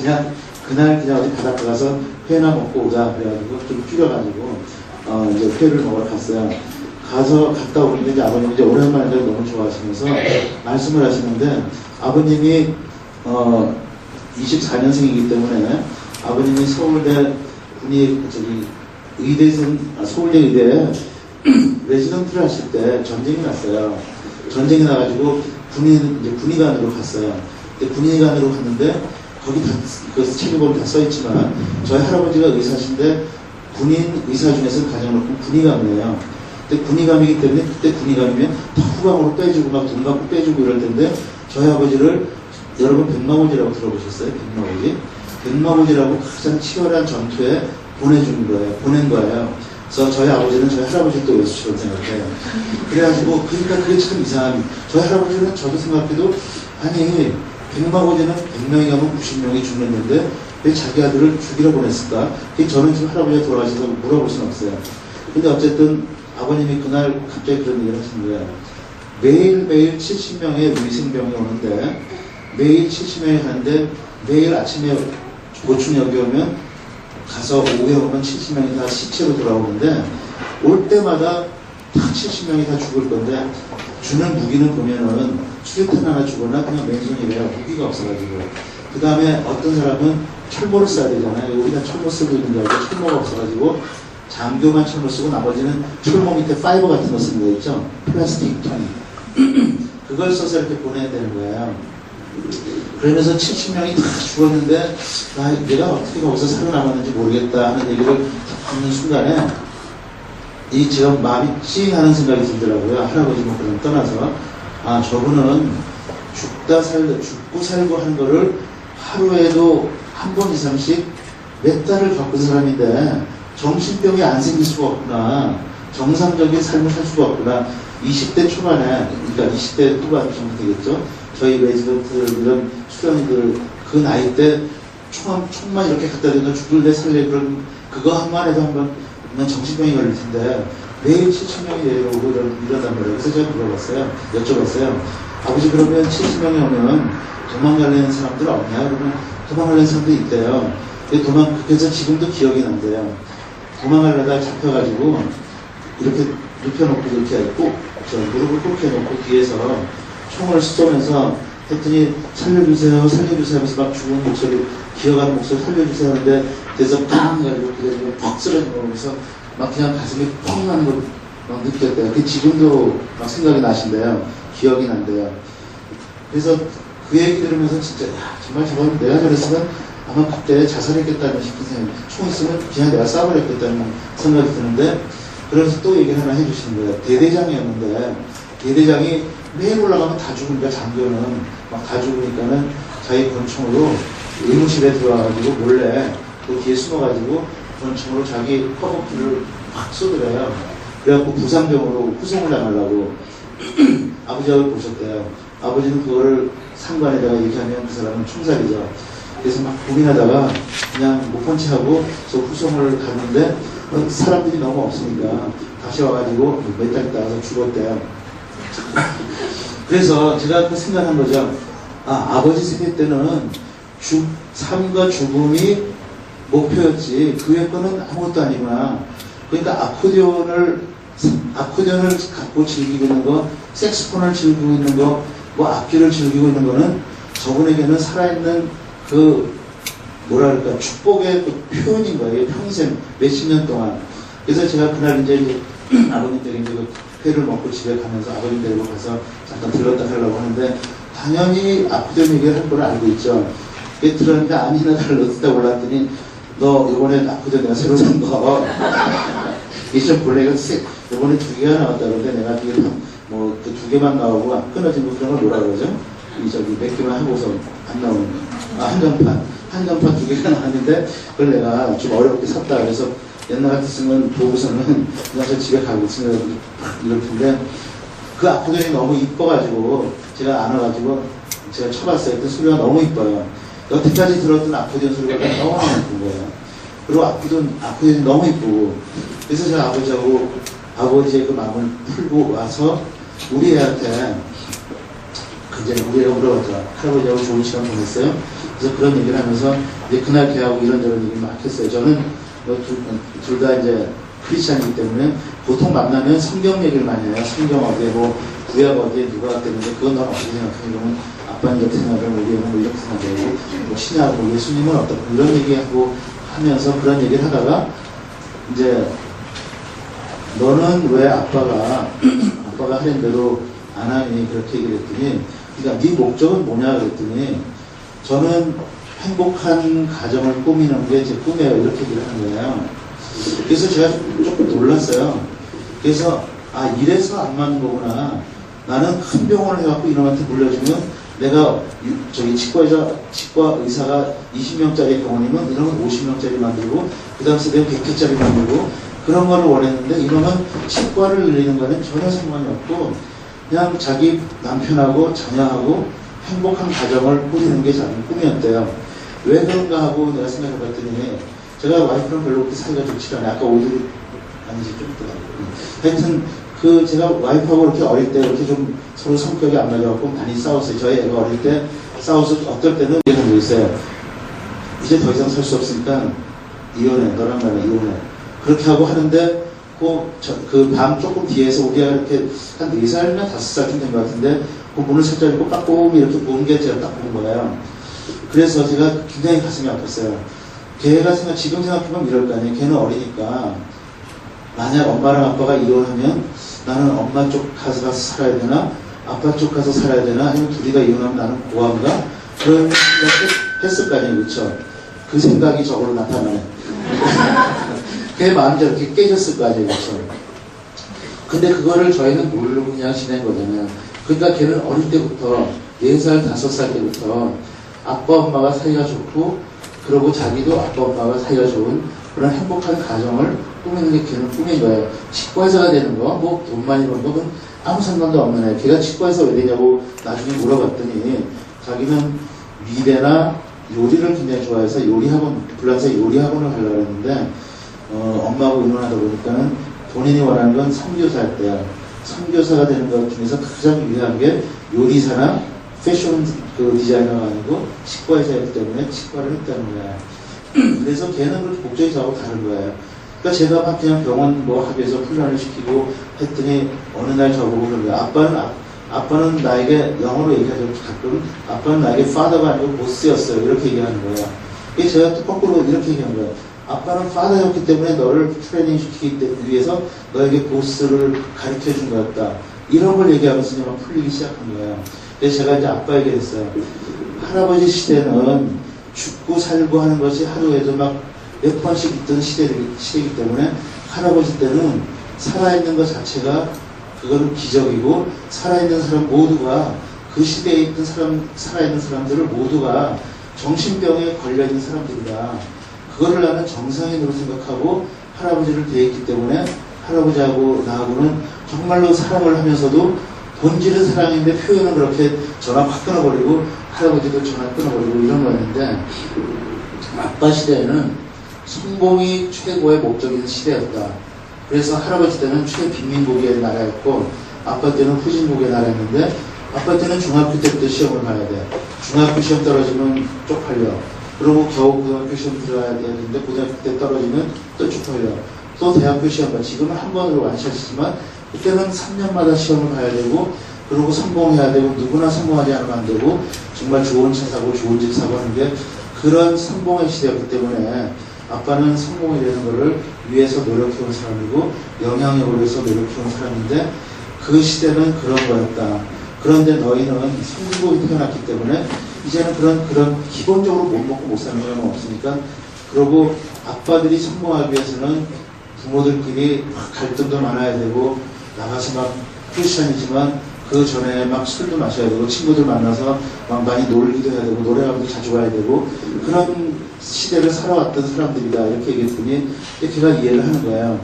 그날 그냥 어디 바닷가 가서 회나 먹고 오자 그래가지고 좀 줄여가지고 이제 회를 먹으러 갔어요. 갔다 오는데 이제 아버님이 이제 오랜만에 너무 좋아하시면서 말씀을 하시는데 아버님이 24년생이기 때문에 아버님이 서울대 서울대 의대에 레지던트를 하실 때 전쟁이 났어요. 전쟁이 나가지고 군의관으로 갔어요. 근데 군의관으로 갔는데 거기 그 책임을 다 써있지만 저희 할아버지가 의사신데 군인 의사 중에서 가장 높은 군의감이에요. 근데 군의감이기 때문에 그때 군의감이면 다 후방으로 빼주고 막 돈 갖고 빼주고 이럴 텐데 저희 아버지를 여러분 백마고지라고 들어보셨어요? 백마고지라고 가장 치열한 전투에 보낸 거예요. 그래서 저희 아버지는 저희 할아버지 또 외수처럼 생각해요. 그래가지고 그러니까 그게 참 이상합니다. 저희 할아버지는 저도 생각해도 아니 백마고지는 100명이 가면 90명이 죽는데 왜 자기 아들을 죽이러 보냈을까? 저는 지금 할아버지가 돌아가셔서 물어볼 수는 없어요. 근데 어쨌든 아버님이 그날 갑자기 그런 얘기를 하신 거예요. 매일매일 70명의 위생병이 오는데 매일 70명이 가는데 매일 아침에 보충역에 오면 가서 오후에 오면 70명이 다 시체로 돌아오는데 올 때마다 다 70명이 다 죽을 건데 주는 무기는 보면은 수류탄 하나 주거나 그냥 맨손이래요. 무기가 없어가지고. 그 다음에 어떤 사람은 철모를 써야 되잖아요. 우리가 철모 쓰고 있는 줄 알고 철모가 없어가지고 장교만 철모 쓰고 나머지는 철모 밑에 파이버 같은 거 쓰는 거 있죠? 플라스틱 통. 그걸 써서 이렇게 보내야 되는 거예요. 그러면서 70명이 다 죽었는데 내가 어떻게 거기서 살아남았는지 모르겠다 하는 얘기를 듣는 순간에 제가 마음이 찡하는 생각이 들더라고요. 할아버지 뭐 그런 떠나서 저분은 죽고 살고 하는 거를 하루에도 한 번 이상씩 몇 달을 겪은 사람인데 정신병이 안 생길 수가 없구나. 정상적인 삶을 살 수가 없구나. 20대 초반에, 그러니까 20대 후반 정도 되겠죠. 저희 레지던트 이런 수련들 그 나이 때 총만 이렇게 갖다 대면 죽을래 살래 그거 한만 해도 한번 정신병이 걸릴 텐데 매일 70명이 내려오고 이런단 말이에요. 그래서 제가 여쭤봤어요. 아버지 그러면 70명이 오면 도망가려는 사람들 없냐? 그러면 도망가려는 사람도 있대요. 그래서 지금도 기억이 난대요. 도망가려다 잡혀가지고 이렇게 눕혀놓고 이렇게 꼭 저 무릎을 꿇게 해놓고 뒤에서 총을 쏘면서 했더니 살려주세요 살려주세요 하면서 막 죽은 목소리 기어가는 목소리 살려주세요 하는데 그래서 팡 가지고 그래서 팍 쓰러진 거 보면서 막 그냥 가슴이 펑 하는 걸 막 느꼈대요. 그 지금도 막 생각이 나신대요. 기억이 난대요. 그래서 그 얘기 들으면서 진짜 야, 정말 저건 내가 저랬으면 아마 그때 자살했겠다는 싶은 생각이 총 있으면 그냥 내가 쏴버렸겠다는 생각이 드는데 그래서 또 얘기를 하나 해주시는 거예요. 대대장이었는데 대대장이 매일 올라가면 다 죽으니까 장교는 막 다 죽으니까는 자기 권총으로 의무실에 들어와가지고 몰래 그 뒤에 숨어가지고 권총으로 자기 허벅지를 확 쏘더래요. 그래갖고 부상병으로 후송을 당하려고 아버지하고 보셨대요. 아버지는 그거를 상관에다가 얘기하면 그 사람은 총살이죠. 그래서 막 고민하다가 그냥 못 본 채하고 저 후송을 갔는데 사람들이 너무 없으니까 다시 와가지고 몇 달 있다 와서 죽었대요. 그래서 제가 그 생각한 거죠. 아버지 세대 때는 삶과 죽음이 목표였지 그 외 거는 아무것도 아니구나. 그러니까 아코디언을 갖고 즐기고 있는 거, 색소폰을 즐기고 있는 거, 뭐 악기를 즐기고 있는 거는 저분에게는 살아있는 그 뭐랄까 축복의 그 표현인 거예요. 평생 몇십 년 동안. 그래서 제가 그날 이제 아버님 댁에 이제 그 회를 먹고 집에 가면서 아버님 데리고 가서 잠깐 들렀다 하려고 하는데 당연히 아코디언 얘기를 할 걸 알고 있죠. 그게 들었는데 아니나 달랐다 몰랐더니 너 이번에 아코디언 내가 새로 산 거 이좀 본래가 이번에 2개가 나왔다 그러는데 내가 그게 뭐그 2개만 나오고 끊어진 거 그런 걸 뭐라 그러죠? 저기 몇 개만 하고서 안 나오는 거. 한정판 2개가 나왔는데 그걸 내가 좀 어렵게 샀다. 그래서 옛날 같았으면 보고서는 그냥 저 집에 가고 있으면 이럴 텐데 그 아코디언이 너무 이뻐가지고 제가 안아가지고 제가 쳐봤어요. 그 소리가 너무 이뻐요. 여태까지 들었던 아코디언 소리가 너무 이쁜 거예요. 그리고 아코디언이 너무 이쁘고 그래서 제가 아버지의 그 마음을 풀고 와서 우리 애한테 이제 우리 애가 물어봤죠. 할아버지하고 좋은 시간 보냈어요? 그래서 그런 얘기를 하면서 이제 그날 걔하고 이런저런 얘기를 막 했어요. 저는 둘 다 이제 크리스찬이기 때문에 보통 만나면 성경 얘기를 많이 해요. 성경 어디에 뭐 구약 어디에 누가 되는데 그건 넌 어떻게 생각해? 그러면 아빠는 이렇게 생각하고 우리 애는 뭐 이렇게 생각하고 뭐 신하고 예수님은 어떻고 이런 얘기하고 하면서 그런 얘기를 하다가 이제 너는 왜 아빠가 하는 대로 안 하니 그렇게 얘기를 했더니 그러니까 네 목적은 뭐냐 그랬더니 저는 행복한 가정을 꾸미는 게 제 꿈이에요 이렇게 얘기를 하는 거예요. 그래서 제가 조금 놀랐어요. 그래서 이래서 안 맞는 거구나. 나는 큰 병원을 해갖고 이놈한테 물려주면 내가 저기 치과 의사가 20명짜리 병원이면 이놈은 50명짜리 만들고 그 다음 세대는 100개짜리 만들고 그런 거를 원했는데 이놈은 치과를 늘리는 거는 전혀 상관이 없고 그냥 자기 남편하고 자녀하고 행복한 가정을 꾸리는 게 자기 꿈이었대요. 왜 그런가 하고 내가 생각해봤더니 제가 와이프랑 별로 그렇게 사이가 좋지 않아요. 아까 오들이 아니지 좀 있더라고요. 하여튼 그 제가 와이프하고 이렇게 어릴 때 이렇게 좀 서로 성격이 안 맞아갖고 많이 싸웠어요. 저희 애가 어릴 때 싸워서 어떨 때는 이런 거 있어요. 이제 더 이상 살 수 없으니까 이혼해. 너랑 나랑 이혼해. 그렇게 하고 하는데 그 밤 조금 뒤에서 우리가 이렇게 한 4살이나 5살쯤 된 것 같은데 그 문을 살짝 읽고 빠꼼 이렇게 보는 게 제가 딱 보는 거예요. 그래서 제가 굉장히 가슴이 아팠어요. 걔가 지금 생각해보면 이럴 거 아니에요. 걔는 어리니까 만약 엄마랑 아빠가 이혼하면 나는 엄마 쪽 가서 살아야 되나 아빠 쪽 가서 살아야 되나 아니면 둘이 다 이혼하면 나는 고아인가 그런 생각을 했을 거 아니에요. 그렇죠? 그 생각이 저걸로 나타나요. 걔 마음이 저렇게 깨졌을 거 아니에요. 그렇죠? 근데 그거를 저희는 모르고 그냥 지낸 거잖아요. 그러니까 걔는 어릴 때부터 4살, 5살 때부터 아빠 엄마가 사이가 좋고 그러고 자기도 아빠 엄마가 사이가 좋은 그런 행복한 가정을 꾸미는 게 걔는 꿈인 거예요. 치과의사가 되는 거, 뭐 돈 많이 버는 거, 그건 아무 상관도 없는 애예요. 걔가 치과의사 왜 되냐고 나중에 물어봤더니 자기는 미대나 요리를 굉장히 좋아해서 요리학원, 불란서 요리학원을 하려고 했는데 엄마하고 의논하다 보니까는 본인이 원하는 건 선교사였대요. 선교사가 되는 것 중에서 가장 유리한 게 요리사나 패션 그 디자이너가 아니고 치과의사였기 때문에 치과를 했다는 거야. 그래서 걔는 그렇게 목적이 저하고 다른 거예요. 그러니까 제가 막 그냥 병원 뭐 합의해서 훈련을 시키고 했더니 어느 날 저보고 그런 거야. 아빠는 나에게 영어로 얘기하죠. 가끔 아빠는 나에게 father가 아니고 보스였어요. 이렇게 얘기하는 거야. 이게 제가 또 거꾸로 이렇게 얘기하는 거야. 아빠는 father였기 때문에 너를 트레이닝 시키기 위해서 너에게 보스를 가르쳐 준 거였다. 이런 걸 얘기하면서 이제 막 풀리기 시작한 거야. 그래서 제가 이제 아빠 얘기했어요. 할아버지 시대는 죽고 살고 하는 것이 하루에도 막 몇 번씩 있던 시대이기 때문에 할아버지 때는 살아있는 것 자체가 그거는 기적이고 살아있는 사람 모두가 그 시대에 있던 살아있는 사람들을 모두가 정신병에 걸려있는 사람들이다. 그거를 나는 정상인으로 생각하고 할아버지를 대했기 때문에 할아버지하고 나하고는 정말로 사랑을 하면서도 본질은 사랑인데 표현은 그렇게 전화 확 끊어버리고 할아버지도 전화 끊어버리고 이런 거였는데 아빠 시대에는 성공이 최고의 목적인 시대였다. 그래서 할아버지 때는 최빈민국의 나라였고 아빠 때는 후진국의 나라였는데 아빠 때는 중학교 때부터 시험을 봐야 돼. 중학교 시험 떨어지면 쪽팔려. 그리고 겨우 고등학교 시험 들어가야 되는데 고등학교 때 떨어지면 또 쪽팔려. 또 대학교 시험 봐. 지금은 한 번으로 완샷이지만 그때는 3년마다 시험을 봐야 되고 그리고 성공해야 되고 누구나 성공하지 않으면 안 되고 정말 좋은 차 사고 좋은 집 사고 하는 게 그런 성공의 시대였기 때문에 아빠는 성공이라는 거를 위해서 노력해온 사람이고 영향력을 위해서 노력해온 사람인데 그 시대는 그런 거였다. 그런데 너희는 선진국이 태어났기 때문에 이제는 그런 기본적으로 못 먹고 못 사는 사람은 없으니까 그러고 아빠들이 성공하기 위해서는 부모들끼리 막 갈등도 많아야 되고 나가서 막 크리스찬이지만 그 전에 막 술도 마셔야 되고 친구들 만나서 막 많이 놀기도 해야 되고 노래방도 자주 가야 되고 그런 시대를 살아왔던 사람들이다 이렇게 얘기했더니 걔가 이해를 하는 거예요.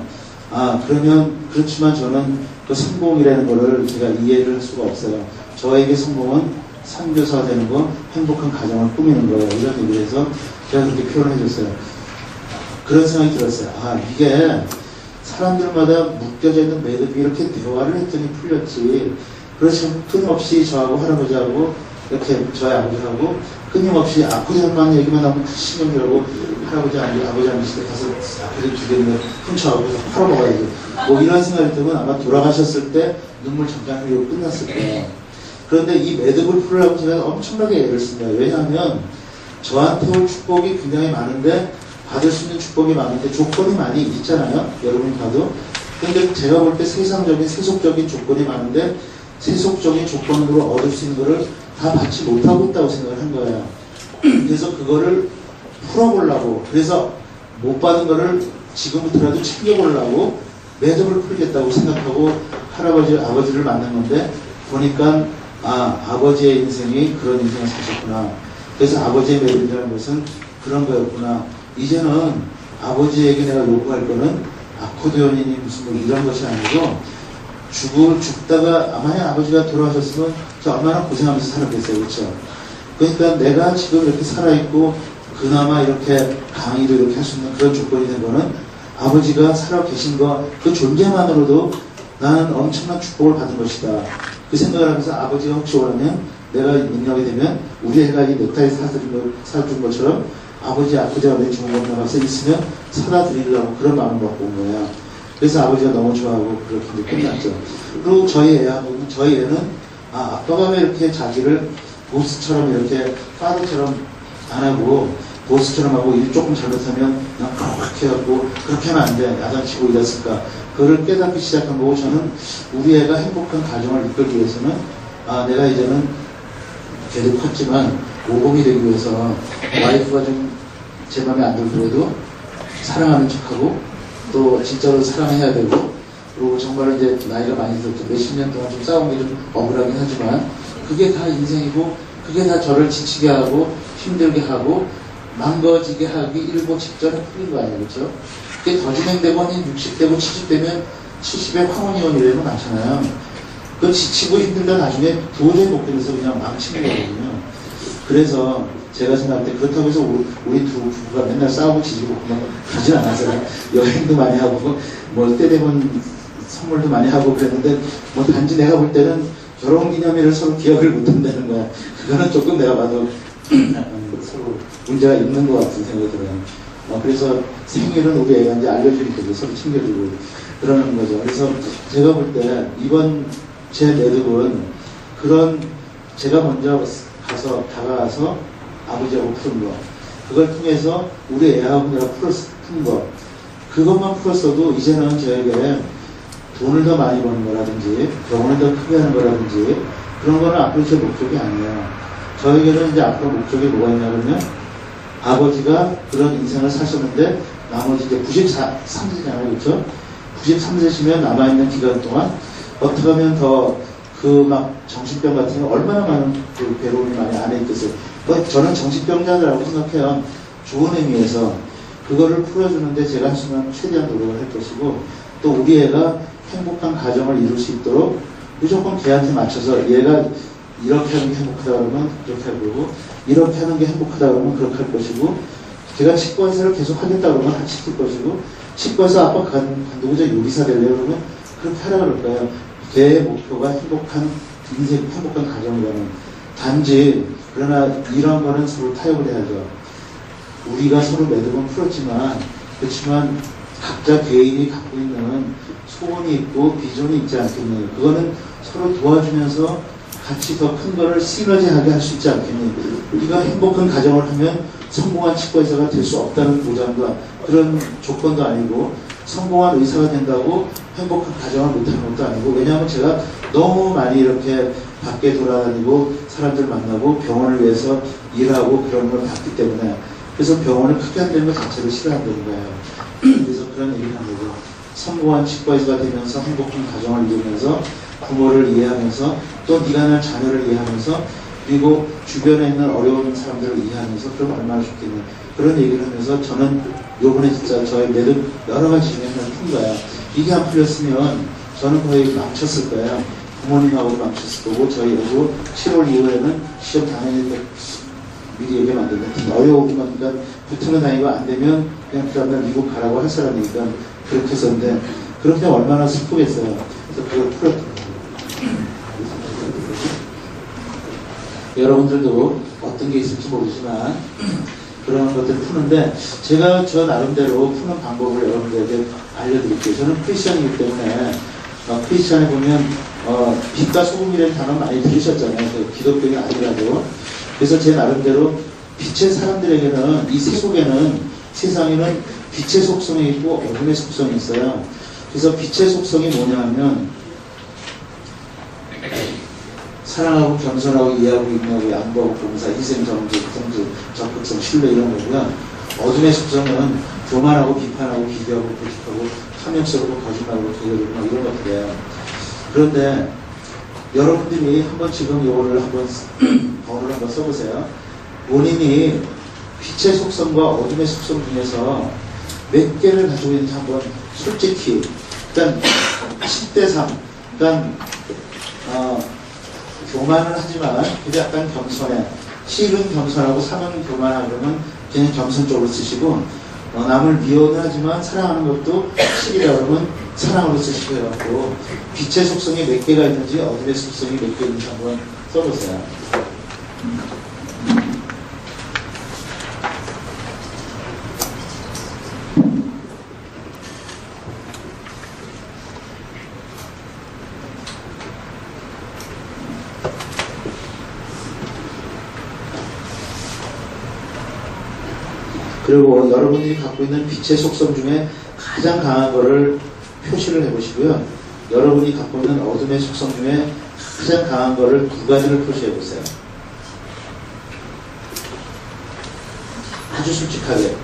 아 그러면 그렇지만 저는 그 성공이라는 거를 제가 이해를 할 수가 없어요. 저에게 성공은 선교사가 되는 거 행복한 가정을 꾸미는 거예요. 이런 얘기를 해서 제가 그렇게 표현을 해줬어요. 그런 생각이 들었어요. 아 이게 사람들마다 묶여져 있는 매듭이 이렇게 대화를 했더니 풀렸지. 그렇지 끊임없이 저하고 할아버지하고 이렇게 저희 아버지하고 끊임없이 아코디언만 얘기만 하면 신경질하고 할아버지 아버지 가서 아코디언 두 개는 훔쳐가고 팔아먹어야지. 뭐 이런 생각이 들면 아마 돌아가셨을 때 눈물 잠깐 흘리고 끝났을 거예요. 그런데 이 매듭을 풀으려고 제가 엄청나게 애를 씁니다. 왜냐하면 저한테 올 축복이 굉장히 많은데 받을 수 있는 축복이 많은데 조건이 많이 있잖아요. 여러분이 봐도. 근데 제가 볼 때 세속적인 조건이 많은데 세속적인 조건으로 얻을 수 있는 거를 다 받지 못하고 있다고 생각을 한 거예요. 그래서 그거를 풀어보려고 그래서 못 받은 거를 지금부터라도 챙겨보려고 매듭을 풀겠다고 생각하고 할아버지 아버지를 만난 건데 보니까 아버지의 인생이 그런 인생을 사셨구나. 그래서 아버지의 매듭이라는 것은 그런 거였구나. 이제는 아버지에게 내가 요구할 거는 아코디언이니 무슨 뭐 이런 것이 아니고 죽다가 만약 아버지가 돌아가셨으면 저 얼마나 고생하면서 살았겠어요. 그렇죠? 그러니까 내가 지금 이렇게 살아있고 그나마 이렇게 강의도 이렇게 할 수 있는 그런 조건이 된 거는 아버지가 살아계신 거 그 존재만으로도 나는 엄청난 축복을 받은 것이다. 그 생각을 하면서 아버지가 혹시 원하면 내가 능력이 되면 우리 애가 이 넥타이 사준 것처럼 아버지 아코디언 내 주먹으로 나가서 있으면 사다 드리려고 그런 마음을 갖고 온 거야. 그래서 아버지가 너무 좋아하고 그렇게 끝났죠. 그리고 저희 애는 아빠가 왜 이렇게 자기를 보스처럼 이렇게 파더처럼 안 하고 보스처럼 하고 일 조금 잘못하면 그냥 그렇게 해갖고 그렇게 하면 안 돼. 야단치고 이랬을까. 그걸 깨닫기 시작한 거고 저는 우리 애가 행복한 가정을 이끌기 위해서는 내가 이제는 걔도 컸지만 모범이 되기 위해서 와이프가 좀 제 맘에 안 들더라도 사랑하는 척하고 또 진짜로 사랑해야 되고 그리고 정말 이제 나이가 많이 들었죠. 몇십 년 동안 좀 싸운 게 좀 억울하긴 하지만 그게 다 인생이고 그게 다 저를 지치게 하고 힘들게 하고 망가지게 하기 일보 직전에 풀린 거 아니에요. 그렇죠? 그게 더 진행되고 한 60되고 70되면 70에 황혼이혼 이러는 거 많잖아요. 그 지치고 힘들다 나중에 도저히 못 견뎌서 그냥 망치는 거거든요. 그래서 제가 생각할 때 그렇다고 해서 우리 두 부부가 맨날 싸우고 지지고 막 그러진 않았어요. 여행도 많이 하고 뭐 때 되면 선물도 많이 하고 그랬는데 뭐 단지 내가 볼 때는 결혼기념일을 서로 기억을 못한다는 거야. 그거는 조금 내가 봐도 서로 문제가 있는 것 같은 생각이 들어요. 그래서 생일은 우리 애한테 알려주니까 서로 챙겨주고 그러는 거죠. 그래서 제가 볼 때 이번 제 매듭은 그런 제가 먼저 다가가서 아버지하고 푸는 거, 그걸 통해서 우리 애하고 내가 푼 거, 그것만 풀었어도 이제는 저에게 돈을 더 많이 버는 거라든지 병원을 더 크게 하는 거라든지 그런 거는 앞으로 제 목적이 아니에요. 저에게는 이제 앞으로 목적이 뭐가 있냐면요, 아버지가 그런 인생을 사셨는데 나머지 이제 93세잖아요, 그렇죠? 93세시면 남아있는 기간 동안 어떻게 하면 더 그 막 정신병 같은 거 얼마나 많은 그 괴로움이 많이 안에 있겠어요. 저는 정신병자들하고 생각해요. 좋은 의미에서 그거를 풀어주는데 제가 한순간 최대한 노력을 할 것이고, 또 우리 애가 행복한 가정을 이룰 수 있도록 무조건 걔한테 맞춰서 얘가 이렇게 하는 게 행복하다 그러면 이렇게 할 거고, 이렇게 하는 게 행복하다 그러면 그렇게 할 것이고, 걔가 치과의사를 계속 하겠다 그러면 같이 시킬 것이고, 치과의사 아빠 간두고자 요리사 되려고 그러면 그렇게 하라 그럴 거예요. 걔의 목표가 행복한 인생, 행복한 가정이라는. 단지 그러나 이런 거는 서로 타협을 해야죠. 우리가 서로 매듭은 풀었지만, 그렇지만 각자 개인이 갖고 있는 소원이 있고 비전이 있지 않겠니? 그거는 서로 도와주면서 같이 더 큰 거를 시너지하게 할 수 있지 않겠니? 우리가 행복한 가정을 하면 성공한 치과의사가 될 수 없다는 보장과 그런 조건도 아니고, 성공한 의사가 된다고 행복한 가정을 못하는 것도 아니고, 왜냐하면 제가 너무 많이 이렇게 밖에 돌아다니고 사람들 만나고 병원을 위해서 일하고 그런 걸 봤기 때문에, 그래서 병원을 크게 한다는 것 자체를 싫어한다는 거예요. 그래서 그런 얘기를 한 거죠. 성공한 치과의사가 되면서 행복한 가정을 이루면서 부모를 이해하면서 또 네가 낳은 자녀를 이해하면서 그리고 주변에 있는 어려운 사람들을 이해하면서 그럼 얼마나 좋겠냐, 그런 얘기를 하면서 저는 요번에 진짜 저의 매듭 여러 가지 중에 하나를 푼 거예요. 이게 안 풀렸으면 저는 거의 망쳤을 거예요. 부모님하고도 망쳤을 거고, 저희 애도 7월 이후에는 시험 당연히 미리 얘기하면 안 되는데 어려우면 그러니까 붙으면 다니고 안 되면 그냥 그 다음날 미국 가라고 할 사람이니까 그렇게 했었는데, 그렇게 얼마나 슬프겠어요. 그래서 그걸 풀었던 거예요. 여러분들도 어떤 게 있을지 모르지만 그런 것들을 푸는데, 제가 저 나름대로 푸는 방법을 여러분들에게 알려드릴게요. 저는 크리스천이기 때문에 크리스천에 보면 빛과 소금이라는 단어 많이 들으셨잖아요. 그 기독교가 아니라도. 그래서 제 나름대로 빛의 사람들에게는, 이 세속에는, 세상에는 빛의 속성이 있고 어둠의 속성이 있어요. 그래서 빛의 속성이 뭐냐 하면 사랑하고 겸손하고 이해하고 인내하고 양보하고 봉사, 희생, 정주, 성주, 적극성, 신뢰 이런 거고요. 어둠의 속성은 교만하고 비판하고 비교하고 고집하고 탐욕스럽고 거짓말하고 게으르고 이런 것들이에요. 그런데 여러분들이 한번 지금 이거를 한번 번호를 한번 써보세요. 본인이 빛의 속성과 어둠의 속성 중에서 몇 개를 가지고 있는지 한번 솔직히, 일단 10대 3, 그러니까 교만은 하지만 근데 약간 겸손해. 10은 겸손하고 3은 교만하고 그러면 그냥 겸손 쪽으로 쓰시고, 남을 미워는 하지만 사랑하는 것도 10이라 그러면 사랑으로 쓰시고 해갖고 빛의 속성이 몇 개가 있는지 어둠의 속성이 몇 개 있는지 한번 써보세요. 그리고 여러분들이 갖고 있는 빛의 속성 중에 가장 강한 거를 표시를 해보시고요. 여러분이 갖고 있는 어둠의 속성 중에 가장 강한 거를 두 가지를 표시해 보세요. 아주 솔직하게.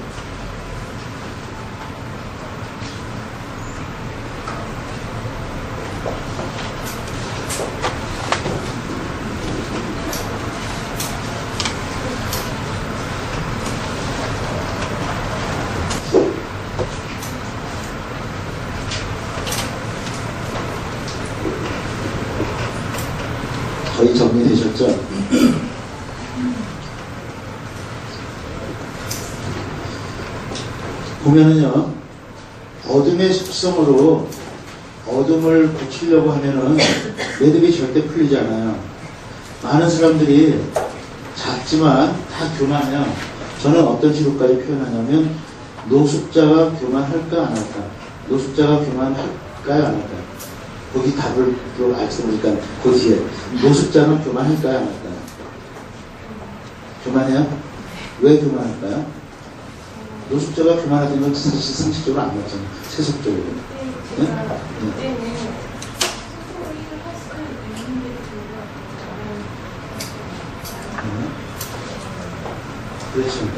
거의 정리되셨죠? 보면은요, 어둠의 속성으로 어둠을 고치려고 하면은 매듭이 절대 풀리지 않아요. 많은 사람들이 작지만 다 교만해요. 저는 어떤 식으로까지 표현하냐면, 노숙자가 교만할까 안 할까? 노숙자가 교만할까요 안 할까요? 거기 답을 또 알지 보니까 그 뒤에 노숙자는 교만할까요 안 할까요? 교만해요? 왜 교만할까요? 노숙자가 교만하는 건 사실 상식적으로 안 맞잖아요. 세속적으로. 네? 네. 그렇죠. 네.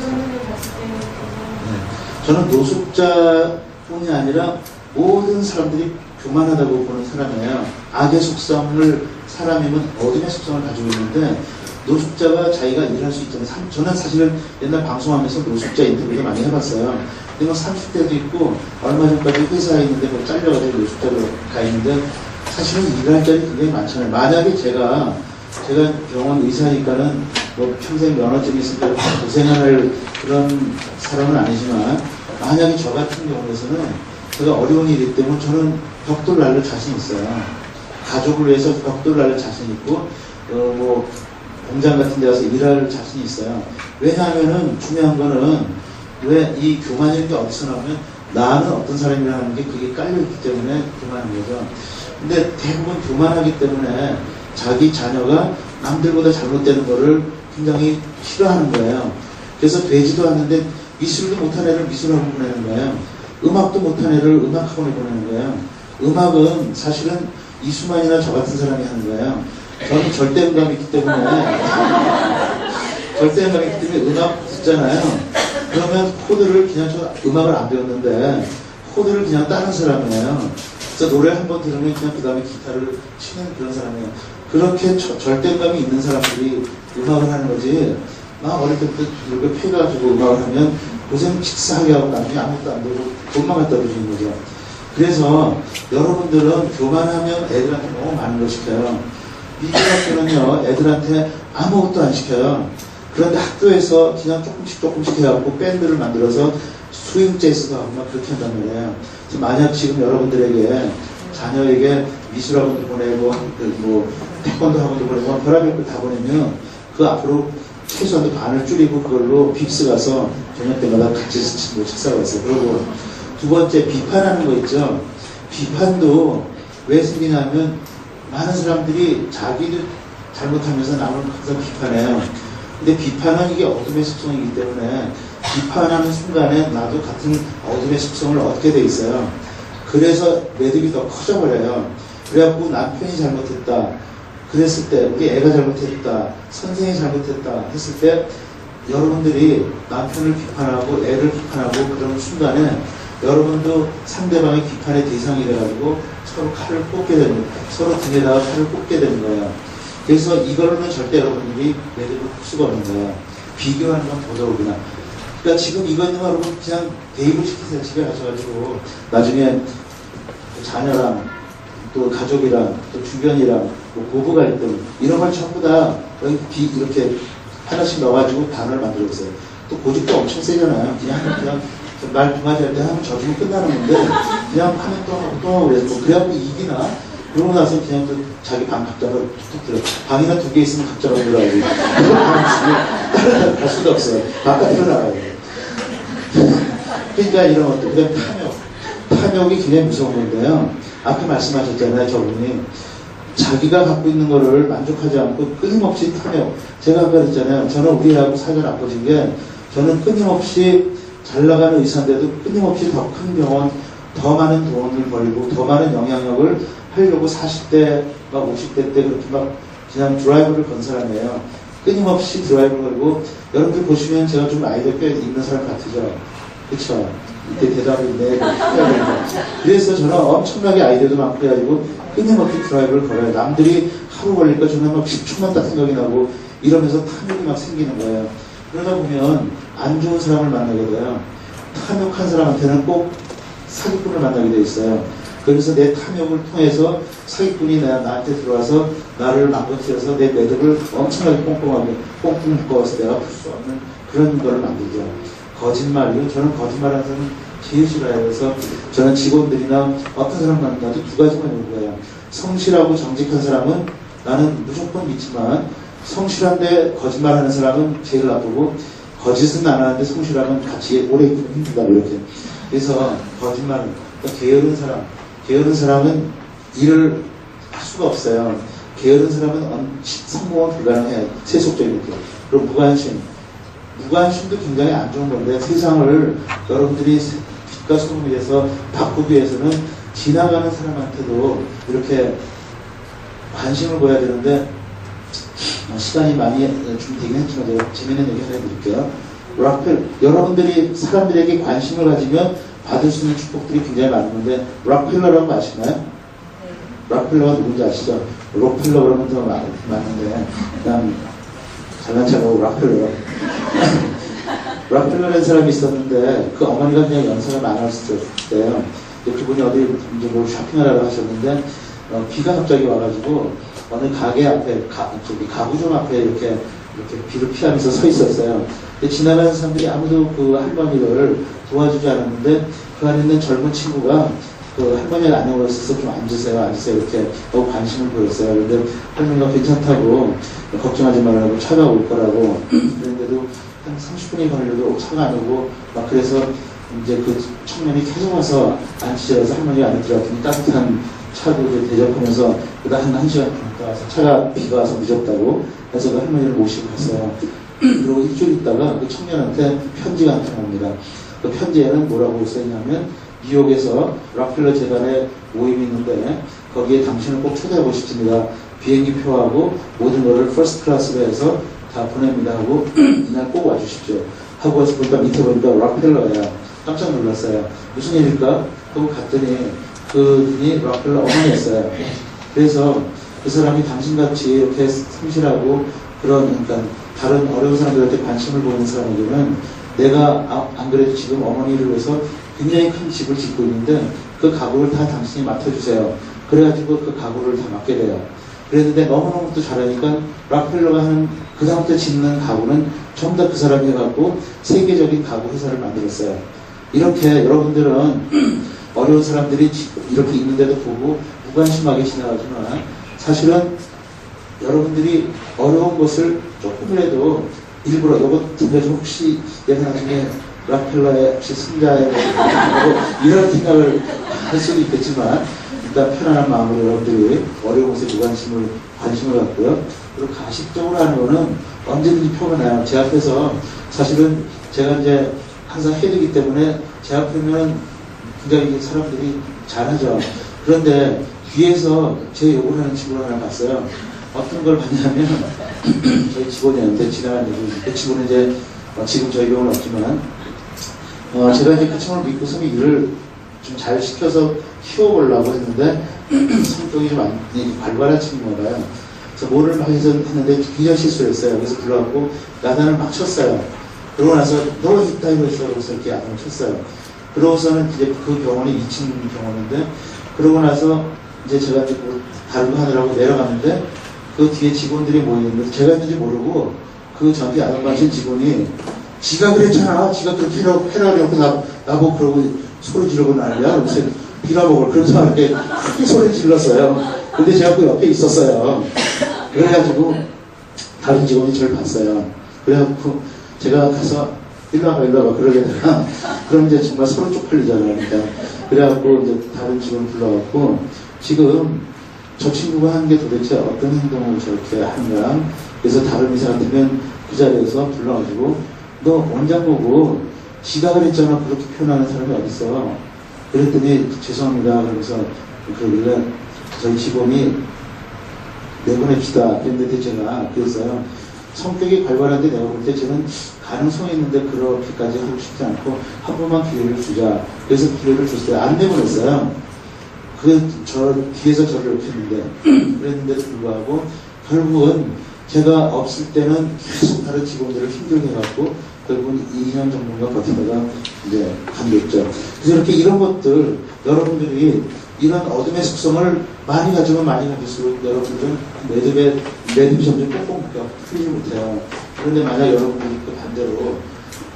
저는 노숙자뿐이 아니라 모든 사람들이 교만하다고 보는 사람이에요. 악의 속성을 사람이면 어둠의 속성을 가지고 있는데 노숙자가 자기가 일할 수 있잖아요. 저는 사실은 옛날 방송하면서 노숙자 인터뷰도 많이 해봤어요. 근데 뭐 30대도 있고 얼마 전까지 회사에 있는데 뭐 잘려가지고 노숙자로 가 있는데 사실은 일할 자리 굉장히 많잖아요. 만약에 제가 병원 의사니까는 뭐 평생 면허증이 있으니까 고생할 그런 사람은 아니지만 만약에 저 같은 경우에서는 제가 어려운 일이기 때문에 저는 벽돌 날릴 자신 있어요. 가족을 위해서 벽돌 날릴 자신 있고 뭐 공장 같은 데 가서 일할 자신이 있어요. 왜냐하면은 중요한 거는 왜 이 교만이라는 게 어디서 나오면 나는 어떤 사람이라는 게 그게 깔려있기 때문에 교만한 거죠. 근데 대부분 교만하기 때문에 자기 자녀가 남들보다 잘못되는 거를 굉장히 싫어하는 거예요. 그래서 되지도 않는데 미술도 못한 애를 미술학원 보내는 거예요. 음악도 못한 애를 음악학원에 보내는 거예요. 음악은 사실은 이수만이나 저 같은 사람이 하는 거예요. 저는 절대음감이 있기 때문에 음악 듣잖아요. 그러면 코드를 그냥 저 음악을 안 배웠는데 코드를 그냥 따는 사람이에요. 그래서 노래 한 번 들으면 그냥 그 다음에 기타를 치는 그런 사람이에요. 그렇게 절대감이 있는 사람들이 음악을 하는 거지. 나 어릴 때부터 이렇게 패가지고 음악을 하면 고생 식사하게 하고 나중에 아무것도 안 되고 돈만 갖다 주는 거죠. 그래서 여러분들은 교만하면 애들한테 너무 많은 걸 시켜요. 미국 학교는요, 애들한테 아무것도 안 시켜요. 그런데 학교에서 그냥 조금씩 해갖고 밴드를 만들어서 스윙 재즈도 하고 막 그렇게 한단 말이에요. 만약 지금 여러분들에게 자녀에게 미술학원도 보내고 뭐 태권도 학원도 보내고 별의별 걸 다 보내면 그 앞으로 최소한 반을 줄이고 그걸로 빕스 가서 저녁 때마다 같이 친구 식사를 했어요. 그리고 두 번째 비판하는 거 있죠. 비판도 왜 생기냐면 많은 사람들이 자기도 잘못하면서 남을 항상 비판해요. 근데 비판은 이게 어둠의 속성이기 때문에 비판하는 순간에 나도 같은 어둠의 속성을 얻게 돼 있어요. 그래서 매듭이 더 커져버려요. 그래갖고 남편이 잘못했다. 그랬을 때, 우리 애가 잘못했다. 선생이 잘못했다. 했을 때 여러분들이 남편을 비판하고 애를 비판하고 그러는 순간에 여러분도 상대방의 비판의 대상이 돼가지고 서로 칼을 꽂게 되는 거예요. 서로 등에다가 칼을 꽂게 되는 거예요. 그래서 이걸로는 절대 여러분들이 매듭을 풀 수가 없는 거예요. 비교하는 건 더더욱이나. 그러니까 지금 이거 있는 거 여러분 그냥 대입을 시키세요. 집에 가셔가지고 나중에 자녀랑 또 가족이랑 또 주변이랑 뭐 고부 갈등 이런 걸 전부 다 이렇게 하나씩 넣어가지고 단어를 만들어보세요. 또 고집도 엄청 세잖아요. 그냥 말 두 마디 할 때 하면 져주면 끝나는 건데 그냥 하면 또 하고 그래서 그래갖고 이기나 그러고 나서 그냥 또 자기 방 각자로 툭툭 들어. 방이나 2개 있으면 각자로 들어가고 그걸 갈 수도 없어요. 바깥으로 나가야 돼요. 그러니까 이런 것들. 그 다음에 탐욕이 굉장히 무서운 건데요. 아까 말씀하셨잖아요. 저분이 자기가 갖고 있는 거를 만족하지 않고 끊임없이 탐욕. 제가 아까 그랬잖아요. 저는 우리 애하고 사이가 나빠진 게 저는 끊임없이 잘 나가는 의사인데도 끊임없이 더 큰 병원, 더 많은 돈을 벌고 더 많은 영향력을 하려고 40대, 막 50대 때 그렇게 막 그냥 드라이브를 건 사람이에요. 끊임없이 드라이브를 걸고 여러분들 보시면 제가 좀 아이디어 꽤 있는 사람 같으죠? 그쵸? 이때 대답이 네, 그래서 저는 엄청나게 아이디어도 많고 해가지고 끊임없이 드라이브를 걸어요. 남들이 하루 걸릴까 저는 막 10초만 딱 생각이 나고 이러면서 탐욕이 막 생기는 거예요. 그러다 보면 안 좋은 사람을 만나게 돼요. 탐욕한 사람한테는 꼭 사기꾼을 만나게 돼 있어요. 그래서 내 탐욕을 통해서 사기꾼이 나한테 들어와서 나를 망가뜨려서 내 매듭을 엄청나게 꽁꽁 묶어서 내가 풀 수 없는 그런 걸 만들죠. 거짓말이요. 저는 거짓말하는 사람은 제일 싫어요. 그래서 저는 직원들이나 어떤 사람 만나도 2가지만 요구해요. 성실하고 정직한 사람은 나는 무조건 믿지만 성실한데 거짓말하는 사람은 제일 나쁘고 거짓은 안 하는데 성실하면 같이 오래 있기는 힘들다 이렇게. 그래서 거짓말은 그러니까 게으른 사람은 일을 할 수가 없어요. 게으른 사람은 성공은 불가능해요. 세속적인 게. 그리고 무관심도 굉장히 안 좋은 건데 세상을 여러분들이 빛과 소금에 대해서 바꾸기 위해서는 지나가는 사람한테도 이렇게 관심을 보여야 되는데 시간이 많이 준비되긴 했지만 제가 재미있는 얘기 하나 해드릴게요. 여러분들이 사람들에게 관심을 가지면 받을 수 있는 축복들이 굉장히 많은데 록펠러라고 아시나요? 록펠러가 누군지 아시죠? 록펠러 그러면 더 많은데 그냥 잘난 척하고 록펠러 록펠러라는 사람이 있었는데 그 어머니가 그냥 연세가 많았을 때요. 그분이 어디 이제 뭐 쇼핑하라고 하셨는데 비가 갑자기 와가지고 어느 가게 앞에 가구점 앞에 이렇게 비를 피하면서 서 있었어요. 근데 지나가는 사람들이 아무도 그 할머니를 도와주지 않았는데 그 안에 있는 젊은 친구가 그 할머니가 안녕을 써서 좀 앉으세요 이렇게 너무 관심을 보였어요. 그런데 할머니가 괜찮다고 걱정하지 말라고 차가 올 거라고 그런데도 한 30분이 걸려도 차가 안 오고 막 그래서 이제 그 청년이 계속 와서 앉으셔서 할머니가 안에 들어갔더니 따뜻한 차도 이제 대접하면서 그다음 한 1시간 있다 와서 비가 와서 늦었다고 해서 그 할머니를 모시고 갔어요. 그리고 일주일 있다가 그 청년한테 편지가 한 통 옵니다. 그 편지에는 뭐라고 써있냐면 뉴욕에서 록펠러 재단에 모임이 있는데 거기에 당신을 꼭 초대하고 싶습니다. 비행기 표하고 모든 거를 퍼스트 클래스로 해서 다 보냅니다 하고 이날 꼭 와주십시오. 하고 와서 보니까 밑에 보니까 록펠러야. 깜짝 놀랐어요. 무슨 일일까? 하고 갔더니 그분이 록펠러 어머니였어요. 그래서 그 사람이 당신같이 이렇게 성실하고 그러니까 다른 어려운 사람들한테 관심을 보이는 사람에게는 내가 안 그래도 지금 어머니를 위해서 굉장히 큰 집을 짓고 있는데 그 가구를 다 당신이 맡아주세요. 그래가지고 그 가구를 다 맡게 돼요. 그랬는데 너무너무 또 잘하니까 록펠러가 하는 그 다음부터 짓는 가구는 전부 다 그 사람이 해갖고 세계적인 가구 회사를 만들었어요. 이렇게 여러분들은 어려운 사람들이 이렇게 있는데도 보고 무관심하게 지나가지만 사실은 여러분들이 어려운 것을 조금이라도 일부러 이것도 혹시 내가 나중에 록펠러의 혹시 승자에 이런 생각을 할 수도 있겠지만 일단 편안한 마음으로 여러분들이 어려운 것에 관심을 갖고요. 그리고 가식적으로 하는 거는 언제든지 표현해요. 제 앞에서 사실은 제가 이제 항상 해드리기 때문에 제 앞에는 굉장히 사람들이 잘하죠. 그런데 뒤에서 제 욕을 하는 친구를 하나 봤어요. 어떤 걸 봤냐면 저희 직원이었는데 지나간 얘기. 그 친구는 이제 지금 저희 병은 없지만 제가 이제 그 친구를 믿고서 일을 좀 잘 시켜서 키워보려고 했는데 성격이 좀 발발한 친구인가 봐요. 그래서 뭐를 막 해서 했는데 굉장히 실수했어요. 그래서 불러갖고 야단을 막 쳤어요. 그러고 나서 너 있다 이러면서 이렇게 야단을 쳤어요. 그러고서는 이제 그 병원이 2층 병원인데 그러고 나서 이제 제가 이제 다른 거 하느라고 내려갔는데 그 뒤에 직원들이 모이는데 제가 있는지 모르고 그 전에 야단 맞은 직원이 지가 그랬잖아. 지가 그렇게 해라고 나보고 그러고 소리 지르고 난리야. 그래서 빌어먹을 그래서 이렇게 크게 소리 질렀어요. 근데 제가 그 옆에 있었어요. 그래가지고 다른 직원이 저를 봤어요. 그래갖고 제가 가서 일로 와봐 그러게다가 그럼 이제 정말 서로 쪽팔리잖아요. 그러니까 그래갖고 이제 다른 직원 불러갖고 지금 저 친구가 한 게 도대체 어떤 행동을 저렇게 하는가. 그래서 다른 의사 같으면 그 자리에서 불러가지고 너 원장 보고 지가 그랬잖아. 그렇게 표현하는 사람이 어딨어. 그랬더니 죄송합니다. 그러면서 그러길래 저희 직원이 내보냅시다. 그랬는데 제가 그랬어요. 성격이 발발한데 내가 볼 때 저는 가능성이 있는데 그렇게까지 하고 싶지 않고 한 번만 기회를 주자. 그래서 기회를 줬어요. 안 내보냈어요. 저 뒤에서 저를 이렇게 했는데 그랬는데도 불구하고 결국은 제가 없을 때는 계속 다른 직원들을 힘들게 해갖고 결국은 2년 정도가 버티다가 이제 간겼죠. 그래서 이렇게 이런 것들 여러분들이 이런 어둠의 속성을 많이 가지면 많이 가질수록 여러분들은 매듭이 점점 꽁꽁 묶여 풀리지 못해요. 그런데 만약 여러분들이 그 반대로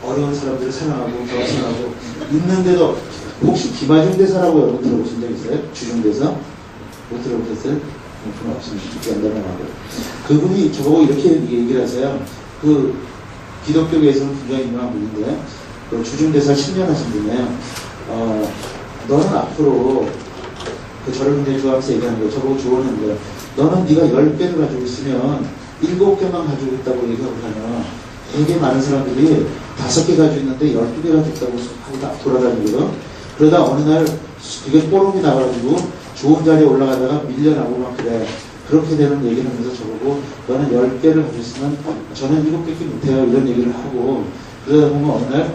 어려운 사람들을 사랑하고 겸손하고 있는데도 혹시 김하중 대사라고 여러분 들어보신 적 있어요? 주중 대사? 못 들어보셨어요? 그건 없으면 기억나고 그분이 저보고 이렇게 얘기를 하세요. 그 기독교계에서는 굉장히 유명한 분인데 그 주중대사 10년 하신 분이에요. 너는 앞으로 그 저를 굉장히 좋아하면서 얘기하는 거예요. 저보고 조언하는 거예요. 너는 네가 10개를 가지고 있으면 7개만 가지고 있다고 얘기하고 다녀. 되게 많은 사람들이 5개 가지고 있는데 12개 가지고 있다고 하고 돌아다니거든. 그러다 어느 날 그게 뽀록이 나가지고 좋은 자리에 올라가다가 밀려나고 막 그래. 그렇게 되는 얘기를 하면서 저보고 너는 10개를 가지고 있으면 저는 7개밖에 못해요. 이런 얘기를 하고 그러다 보면 어느 날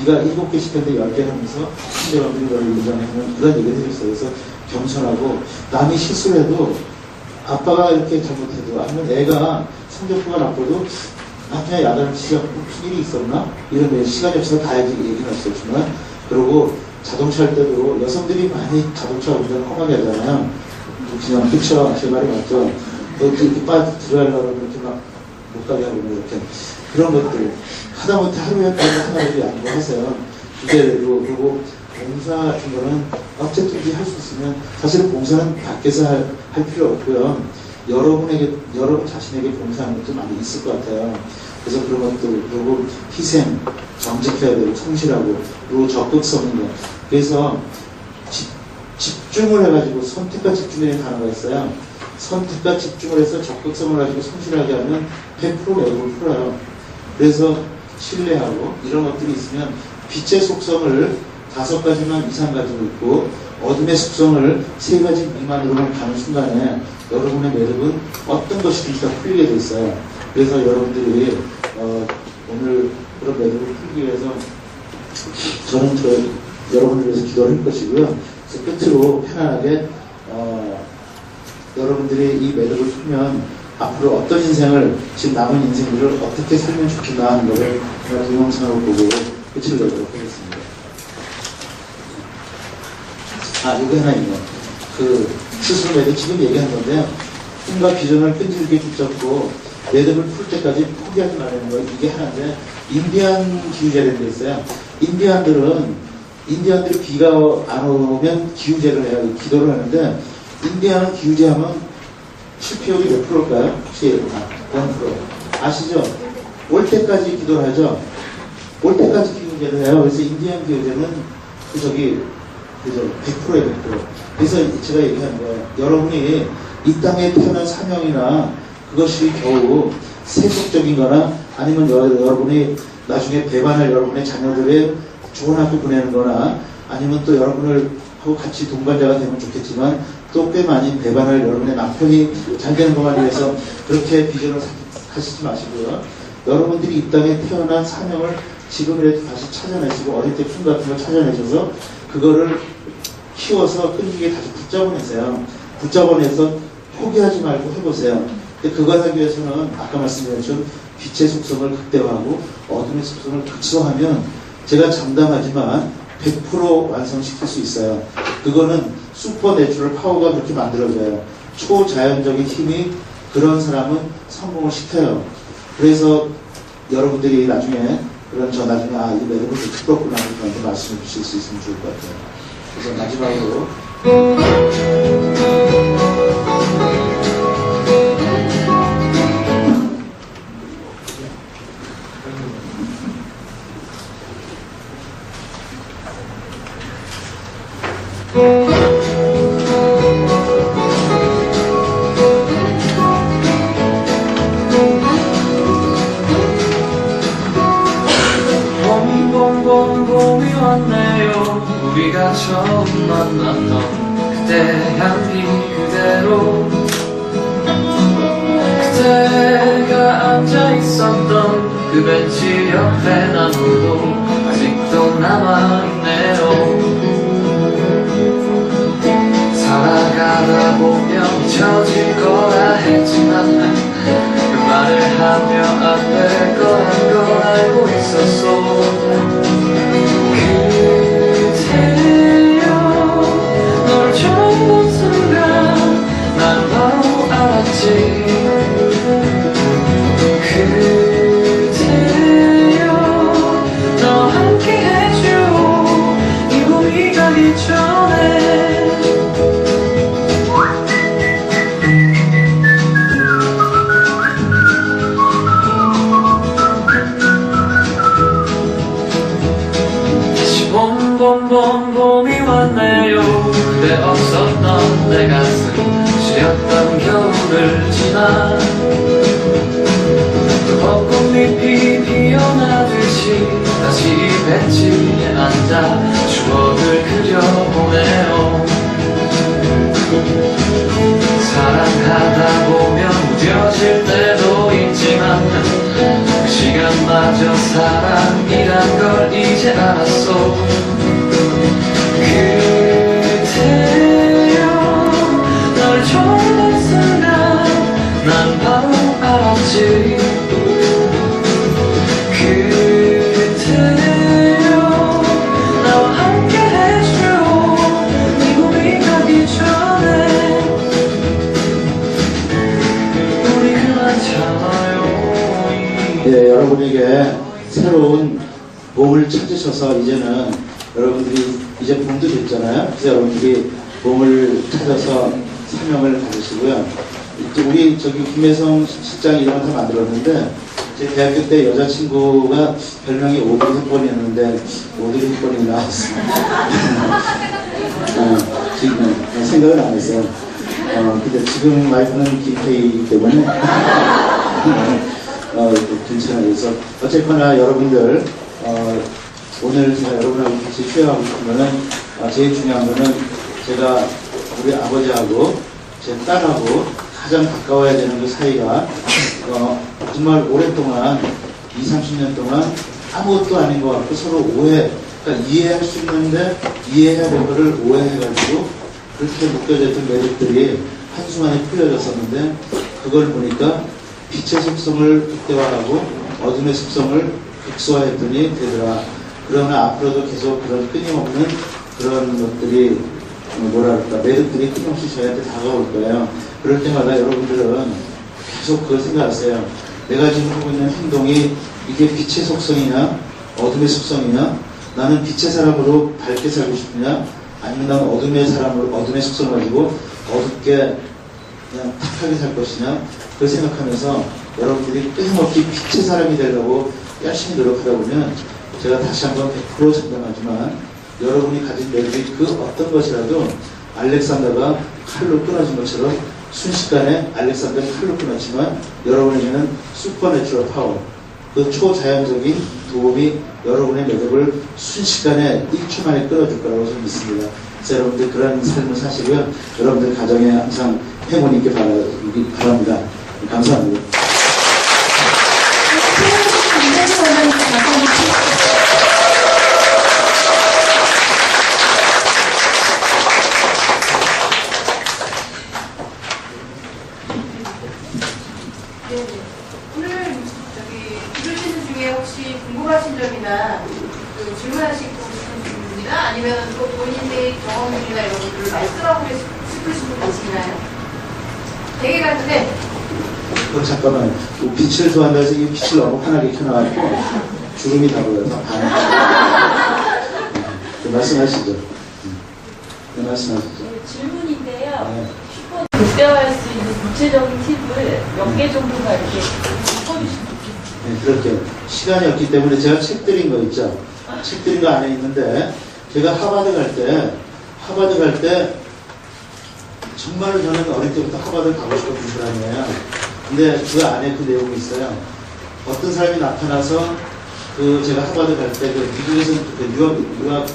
네가 7개 시켰는데 10개 하면서 신대감들이 너를 인정하는 그런 얘기를 해줬어요. 그래서 겸손하고 남이 실수를 해도 아빠가 이렇게 잘못해도 아니면 애가 성적표가 나빠도 그냥 야단을 치자 무슨 일이 있었나? 이런 시간이 없어서 가야지 얘기는 없었지만 그리고 자동차 할 때도 여성들이 많이 자동차 운전을 험하게 하잖아요. 그냥 그쵸? 제 말이 맞죠? 이렇게 들어가려고 이렇게 막 못 가게 하고 이렇게 그런 것들 하다못해 하루에 하나라도 양보하세요. 주제로 그리고 봉사 같은 거는 어쨌든지 할 수 있으면 사실은 봉사는 밖에서 할 필요 없고요. 여러분 자신에게 봉사하는 것도 많이 있을 것 같아요. 그래서 그런 것들 그리고 희생, 정직해야 되고 성실하고 그리고 적극성인 거. 그래서 집중을 해가지고 선택과 집중이라는 단어가 있어요. 선택과 집중을 해서 적극성을 가지고 성실하게 하면 100% 매력을 풀어요. 그래서 신뢰하고 이런 것들이 있으면 빛의 속성을 5가지만 이상 가지고 있고 어둠의 속성을 3가지 미만으로만 가는 순간에 여러분의 매력은 어떤 것이든지 다 풀리게 돼 있어요. 그래서 여러분들이 오늘 그런 매력을 풀기 위해서 저는 여러분을 위해서 기도를 할 것이고요. 그래서 끝으로 편안하게 여러분들이 이 매력을 풀면 앞으로 어떤 인생을 지금 남은 인생들을 어떻게 살면 좋겠나 하는 것을 정말 동영상을 보고 끝을 내도록 하겠습니다. 여기 하나 있네요. 그 스스로 매력 지금 얘기한 건데요. 꿈과 비전을 끈질기게 붙잡고 매듭을 풀 때까지 포기하지 말라는 거 이게 하나인데 인디안 기후제라는 게 있어요. 인디안들이 비가 안 오면 기후제를 해요. 기도를 하는데 인디안은 기후제하면 실패율이 몇 프로일까요? 혹시 0%. 아시죠? 올 때까지 기도를 하죠. 올 때까지 기후제를 해요. 그래서 인디안 기후제는 100%예요, 100%. 그래서 제가 얘기하는 거예요. 여러분이 이 땅에 태어난 사명이나 그것이 겨우 세속적인 거나 아니면 여러분이 나중에 배반할 여러분의 자녀들의 좋은 학교 보내는 거나 아니면 또 여러분을 하고 같이 동반자가 되면 좋겠지만 또 꽤 많이 배반할 여러분의 남편이 잘 되는 것만 위해서 그렇게 비전을 하시지 마시고요. 여러분들이 이 땅에 태어난 사명을 지금이라도 다시 찾아내시고 어릴 때 꿈 같은 걸 찾아내셔서 그거를 키워서 끈기게 다시 붙잡아내세요. 붙잡아내서 포기하지 말고 해보세요. 근데 그걸 하기 위해서는 아까 말씀드렸죠. 빛의 속성을 극대화하고 어둠의 속성을 극소화하면 제가 장담하지만 100% 완성시킬 수 있어요. 그거는 슈퍼 내추럴 파워가 그렇게 만들어져요. 초자연적인 힘이 그런 사람은 성공을 시켜요. 그래서 여러분들이 나중에 저 나중에 이 매력을 그렇게 풀었구나 그렇게 말씀해 주실 수 있으면 좋을 것 같아요. 그래서 마지막으로 봄이 왔네요. 우리가 처음 만났던 그때 향기 그대로 그대가 앉아있었던 그 벤치 옆에 나무도 아직도 남아있네요. 살아가다 보면 잊혀질 거라 했지만 그 말을 하며 안 될 거란 걸 알고 있었어. 그대여 널 처음 본 순간 난 바로 알았지. 그대여 너 함께 해줘 이 봄이 가기 전에. 그때 없었던 내 가슴 시렸던 겨울을 지나 벚꽃잎이 피어나듯이 다시 벤치에 앉아 추억을 그려보네요. 사랑하다 보면 무뎌질 때도 있지만 그 시간마저 사랑이란 걸 이제 알았어. 그대여 널 좋아하는 순간 난 바로 알았지. 그대여 나와 함께 해줘. 미국이 가기 전에 우리 그만 참아요. 예, 여러분에게 새로운 봄을 찾으셔서 이제는 여러분들이 이제 봄도 됐잖아요. 그래서 여러분들이 봄을 찾아서 사명을 가지시고요. 우리 저기 김혜성 실장이 이런 거 다 만들었는데 제 대학교 때 여자친구가 별명이 오드리 헵번이었는데 오드리 헵번이 나왔어요. 지금 생각은 안 했어요. 근데 지금 와이프는 김태희이기 때문에 괜찮아요. 그래서 어쨌거나 여러분들 오늘 제가 여러분하고 같이 쉐어하고 싶으면은 제일 중요한 거는 제가 우리 아버지하고 제 딸하고 가장 가까워야 되는 그 사이가 정말 오랫동안 20-30년 동안 아무것도 아닌 것 같고 서로 그러니까 이해할 수 있는데 이해해야 될 거를 오해해가지고 그렇게 묶여졌던 매력들이 한순간에 풀려졌었는데 그걸 보니까 빛의 속성을 극대화하고 어둠의 속성을 극소화했더니 되더라. 그러나 앞으로도 계속 그런 끊임없는 그런 것들이 뭐랄까 매력들이 끊임없이 저희한테 다가올 거예요. 그럴 때마다 여러분들은 계속 그걸 생각하세요. 내가 지금 하고 있는 행동이 이게 빛의 속성이냐 어둠의 속성이냐, 나는 빛의 사람으로 밝게 살고 싶으냐 아니면 나는 어둠의 사람으로 어둠의 속성을 가지고 어둡게 그냥 탁하게 살 것이냐, 그걸 생각하면서 여러분들이 끊임없이 빛의 사람이 되려고 열심히 노력하다 보면 제가 다시 한번 100% 장담하지만 여러분이 가진 매력이 그 어떤 것이라도 알렉산더가 칼로 끊어진 것처럼 순식간에 알렉산더는 칼로 끊었지만 여러분에게는 슈퍼내추럴 파워, 그 초자연적인 도움이 여러분의 매력을 순식간에 1초 만에 끊어줄 거라고 저는 믿습니다. 그래서 여러분들 그런 삶을 사시고요. 여러분들 가정에 항상 행운이 있길 바랍니다. 감사합니다. 오늘 저기 들으시는 중에 혹시 궁금하신 점이나 그 질문하시고 싶은 질문이나 아니면 또 본인의 경험이나 이런 것들을 말씀하고 싶으신 분 계시나요? 되게 같은데 잠깐만, 빛을 좋아한다 해서 이 빛을 너무 환하게 켜놔가지고 주름이 다 보여서 말씀하시죠. 말씀하시죠. 질문인데요. 극대화할 수 있는 구체적인 팁을 몇 개 정도가 이렇게 짚어주시면 좋겠어요. 네, 그렇게 시간이 없기 때문에 제가 책 드린 거 있죠. 책 드린 거 안에 있는데 제가 하버드 갈 때 정말로 저는 어릴 때부터 하버드를 가고 싶었던 사람이에요. 근데 그 안에 그 내용이 있어요. 어떤 사람이 나타나서 제가 하버드 갈 때 미국에서 유학을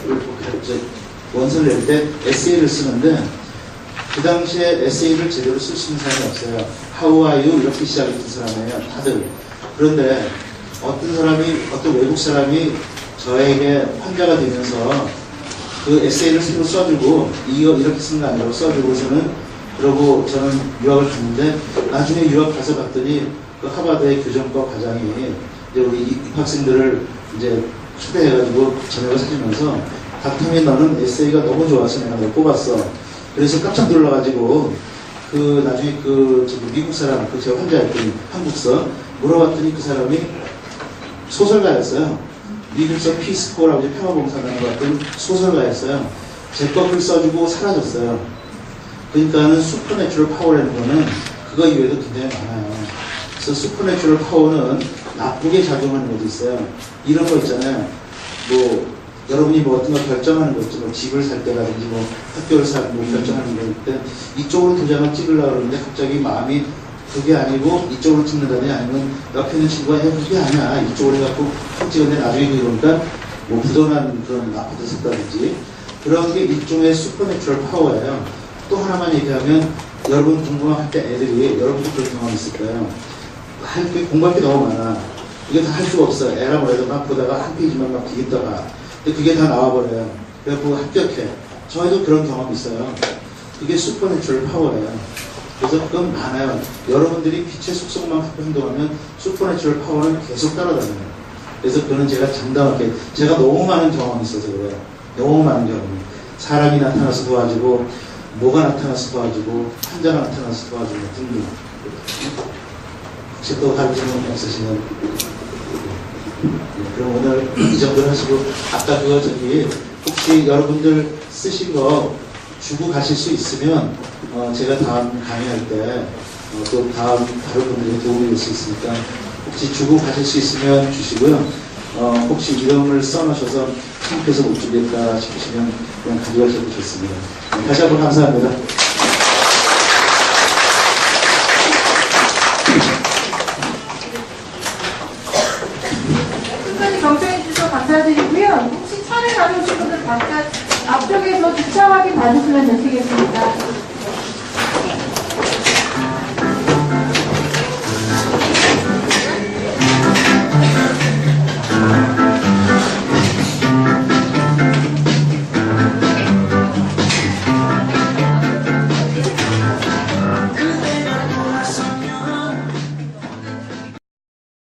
원서를 낼 때 에세이를 쓰는데 그 당시에 에세이를 제대로 쓸 수 있는 사람이 없어요. How are you? 이렇게 시작했던 사람이에요. 다들. 그런데 어떤 외국 사람이 저에게 환자가 되면서 그 에세이를 새로 써주고 이거 이렇게 쓰는 거 아니라고 써주고서는 그러고 저는 유학을 갔는데 나중에 유학 가서 봤더니 그 하버드의 교정과 과장이 이제 우리 입학생들을 이제 초대해가지고 저녁을 사주면서 닥터미 너는 에세이가 너무 좋아서 내가 널 뽑았어. 그래서 깜짝 놀라가지고 나중에 미국 사람 제 환자였던 한국서 물어봤더니 그 사람이 소설가였어요. 미국서 피스코라고 평화봉사단을 갔던 소설가였어요. 제 거를 써주고 사라졌어요. 그러니까는 슈퍼내추럴 파워라는 거는 그거 이외에도 굉장히 많아요. 그래서 슈퍼내추럴 파워는 나쁘게 작용하는 것도 있어요. 이런 거 있잖아요. 여러분이 뭐 어떤 걸 결정하는 거 있죠. 뭐 집을 살 때라든지 뭐 학교를 뭐 결정하는 거 때 이쪽으로 도장을 찍으려고 그러는데 갑자기 마음이 그게 아니고 이쪽으로 찍는다니 아니면 옆에 있는 친구가 그게 아니야 이쪽으로 해갖고 콕 찍었는데 나중에 그러니까 뭐 부도난 그런 아파트 샀다든지 그런 게 일종의 슈퍼내추럴 파워예요. 또 하나만 얘기하면 여러분 공부할 때 애들이 여러분도 그런 경험 있을 거예요. 공부할 게 너무 많아. 이게 다 할 수가 없어요. 애라 뭐래도 막 보다가 한 페이지만 막 뒤집다가 근데 그게 다 나와버려요. 그래갖고 합격해. 저희도 그런 경험이 있어요. 그게 슈퍼내추럴 파워예요. 그래서 그건 많아요. 여러분들이 빛의 속성만 행동하면 슈퍼내추럴 파워는 계속 따라다녀요. 그래서 그거는 제가 장담할게 제가 너무 많은 경험이 있어서 그래요. 너무 많은 경험이. 사람이 나타나서 도와주고 뭐가 나타나서 도와주고 환자가 나타나서 도와주고 등등. 혹시 또 다른 질문 없으시면 그럼 오늘 이 정도로 하시고 아까 그거 저기 혹시 여러분들 쓰신 거 주고 가실 수 있으면 제가 다음 강의할 때 또 다른 분들이 도움이 될 수 있으니까 혹시 주고 가실 수 있으면 주시고요. 혹시 이름을 써놓으셔서 창피해서 못 주겠다 싶으시면 그냥 가져가셔도 좋습니다. 다시 한번 감사합니다. 끝까지 경청해 주셔서 감사드리고요. 혹시 차례 가져오신 분들 바깥 앞쪽에서 주차하게 봐주시면 되시겠습니다.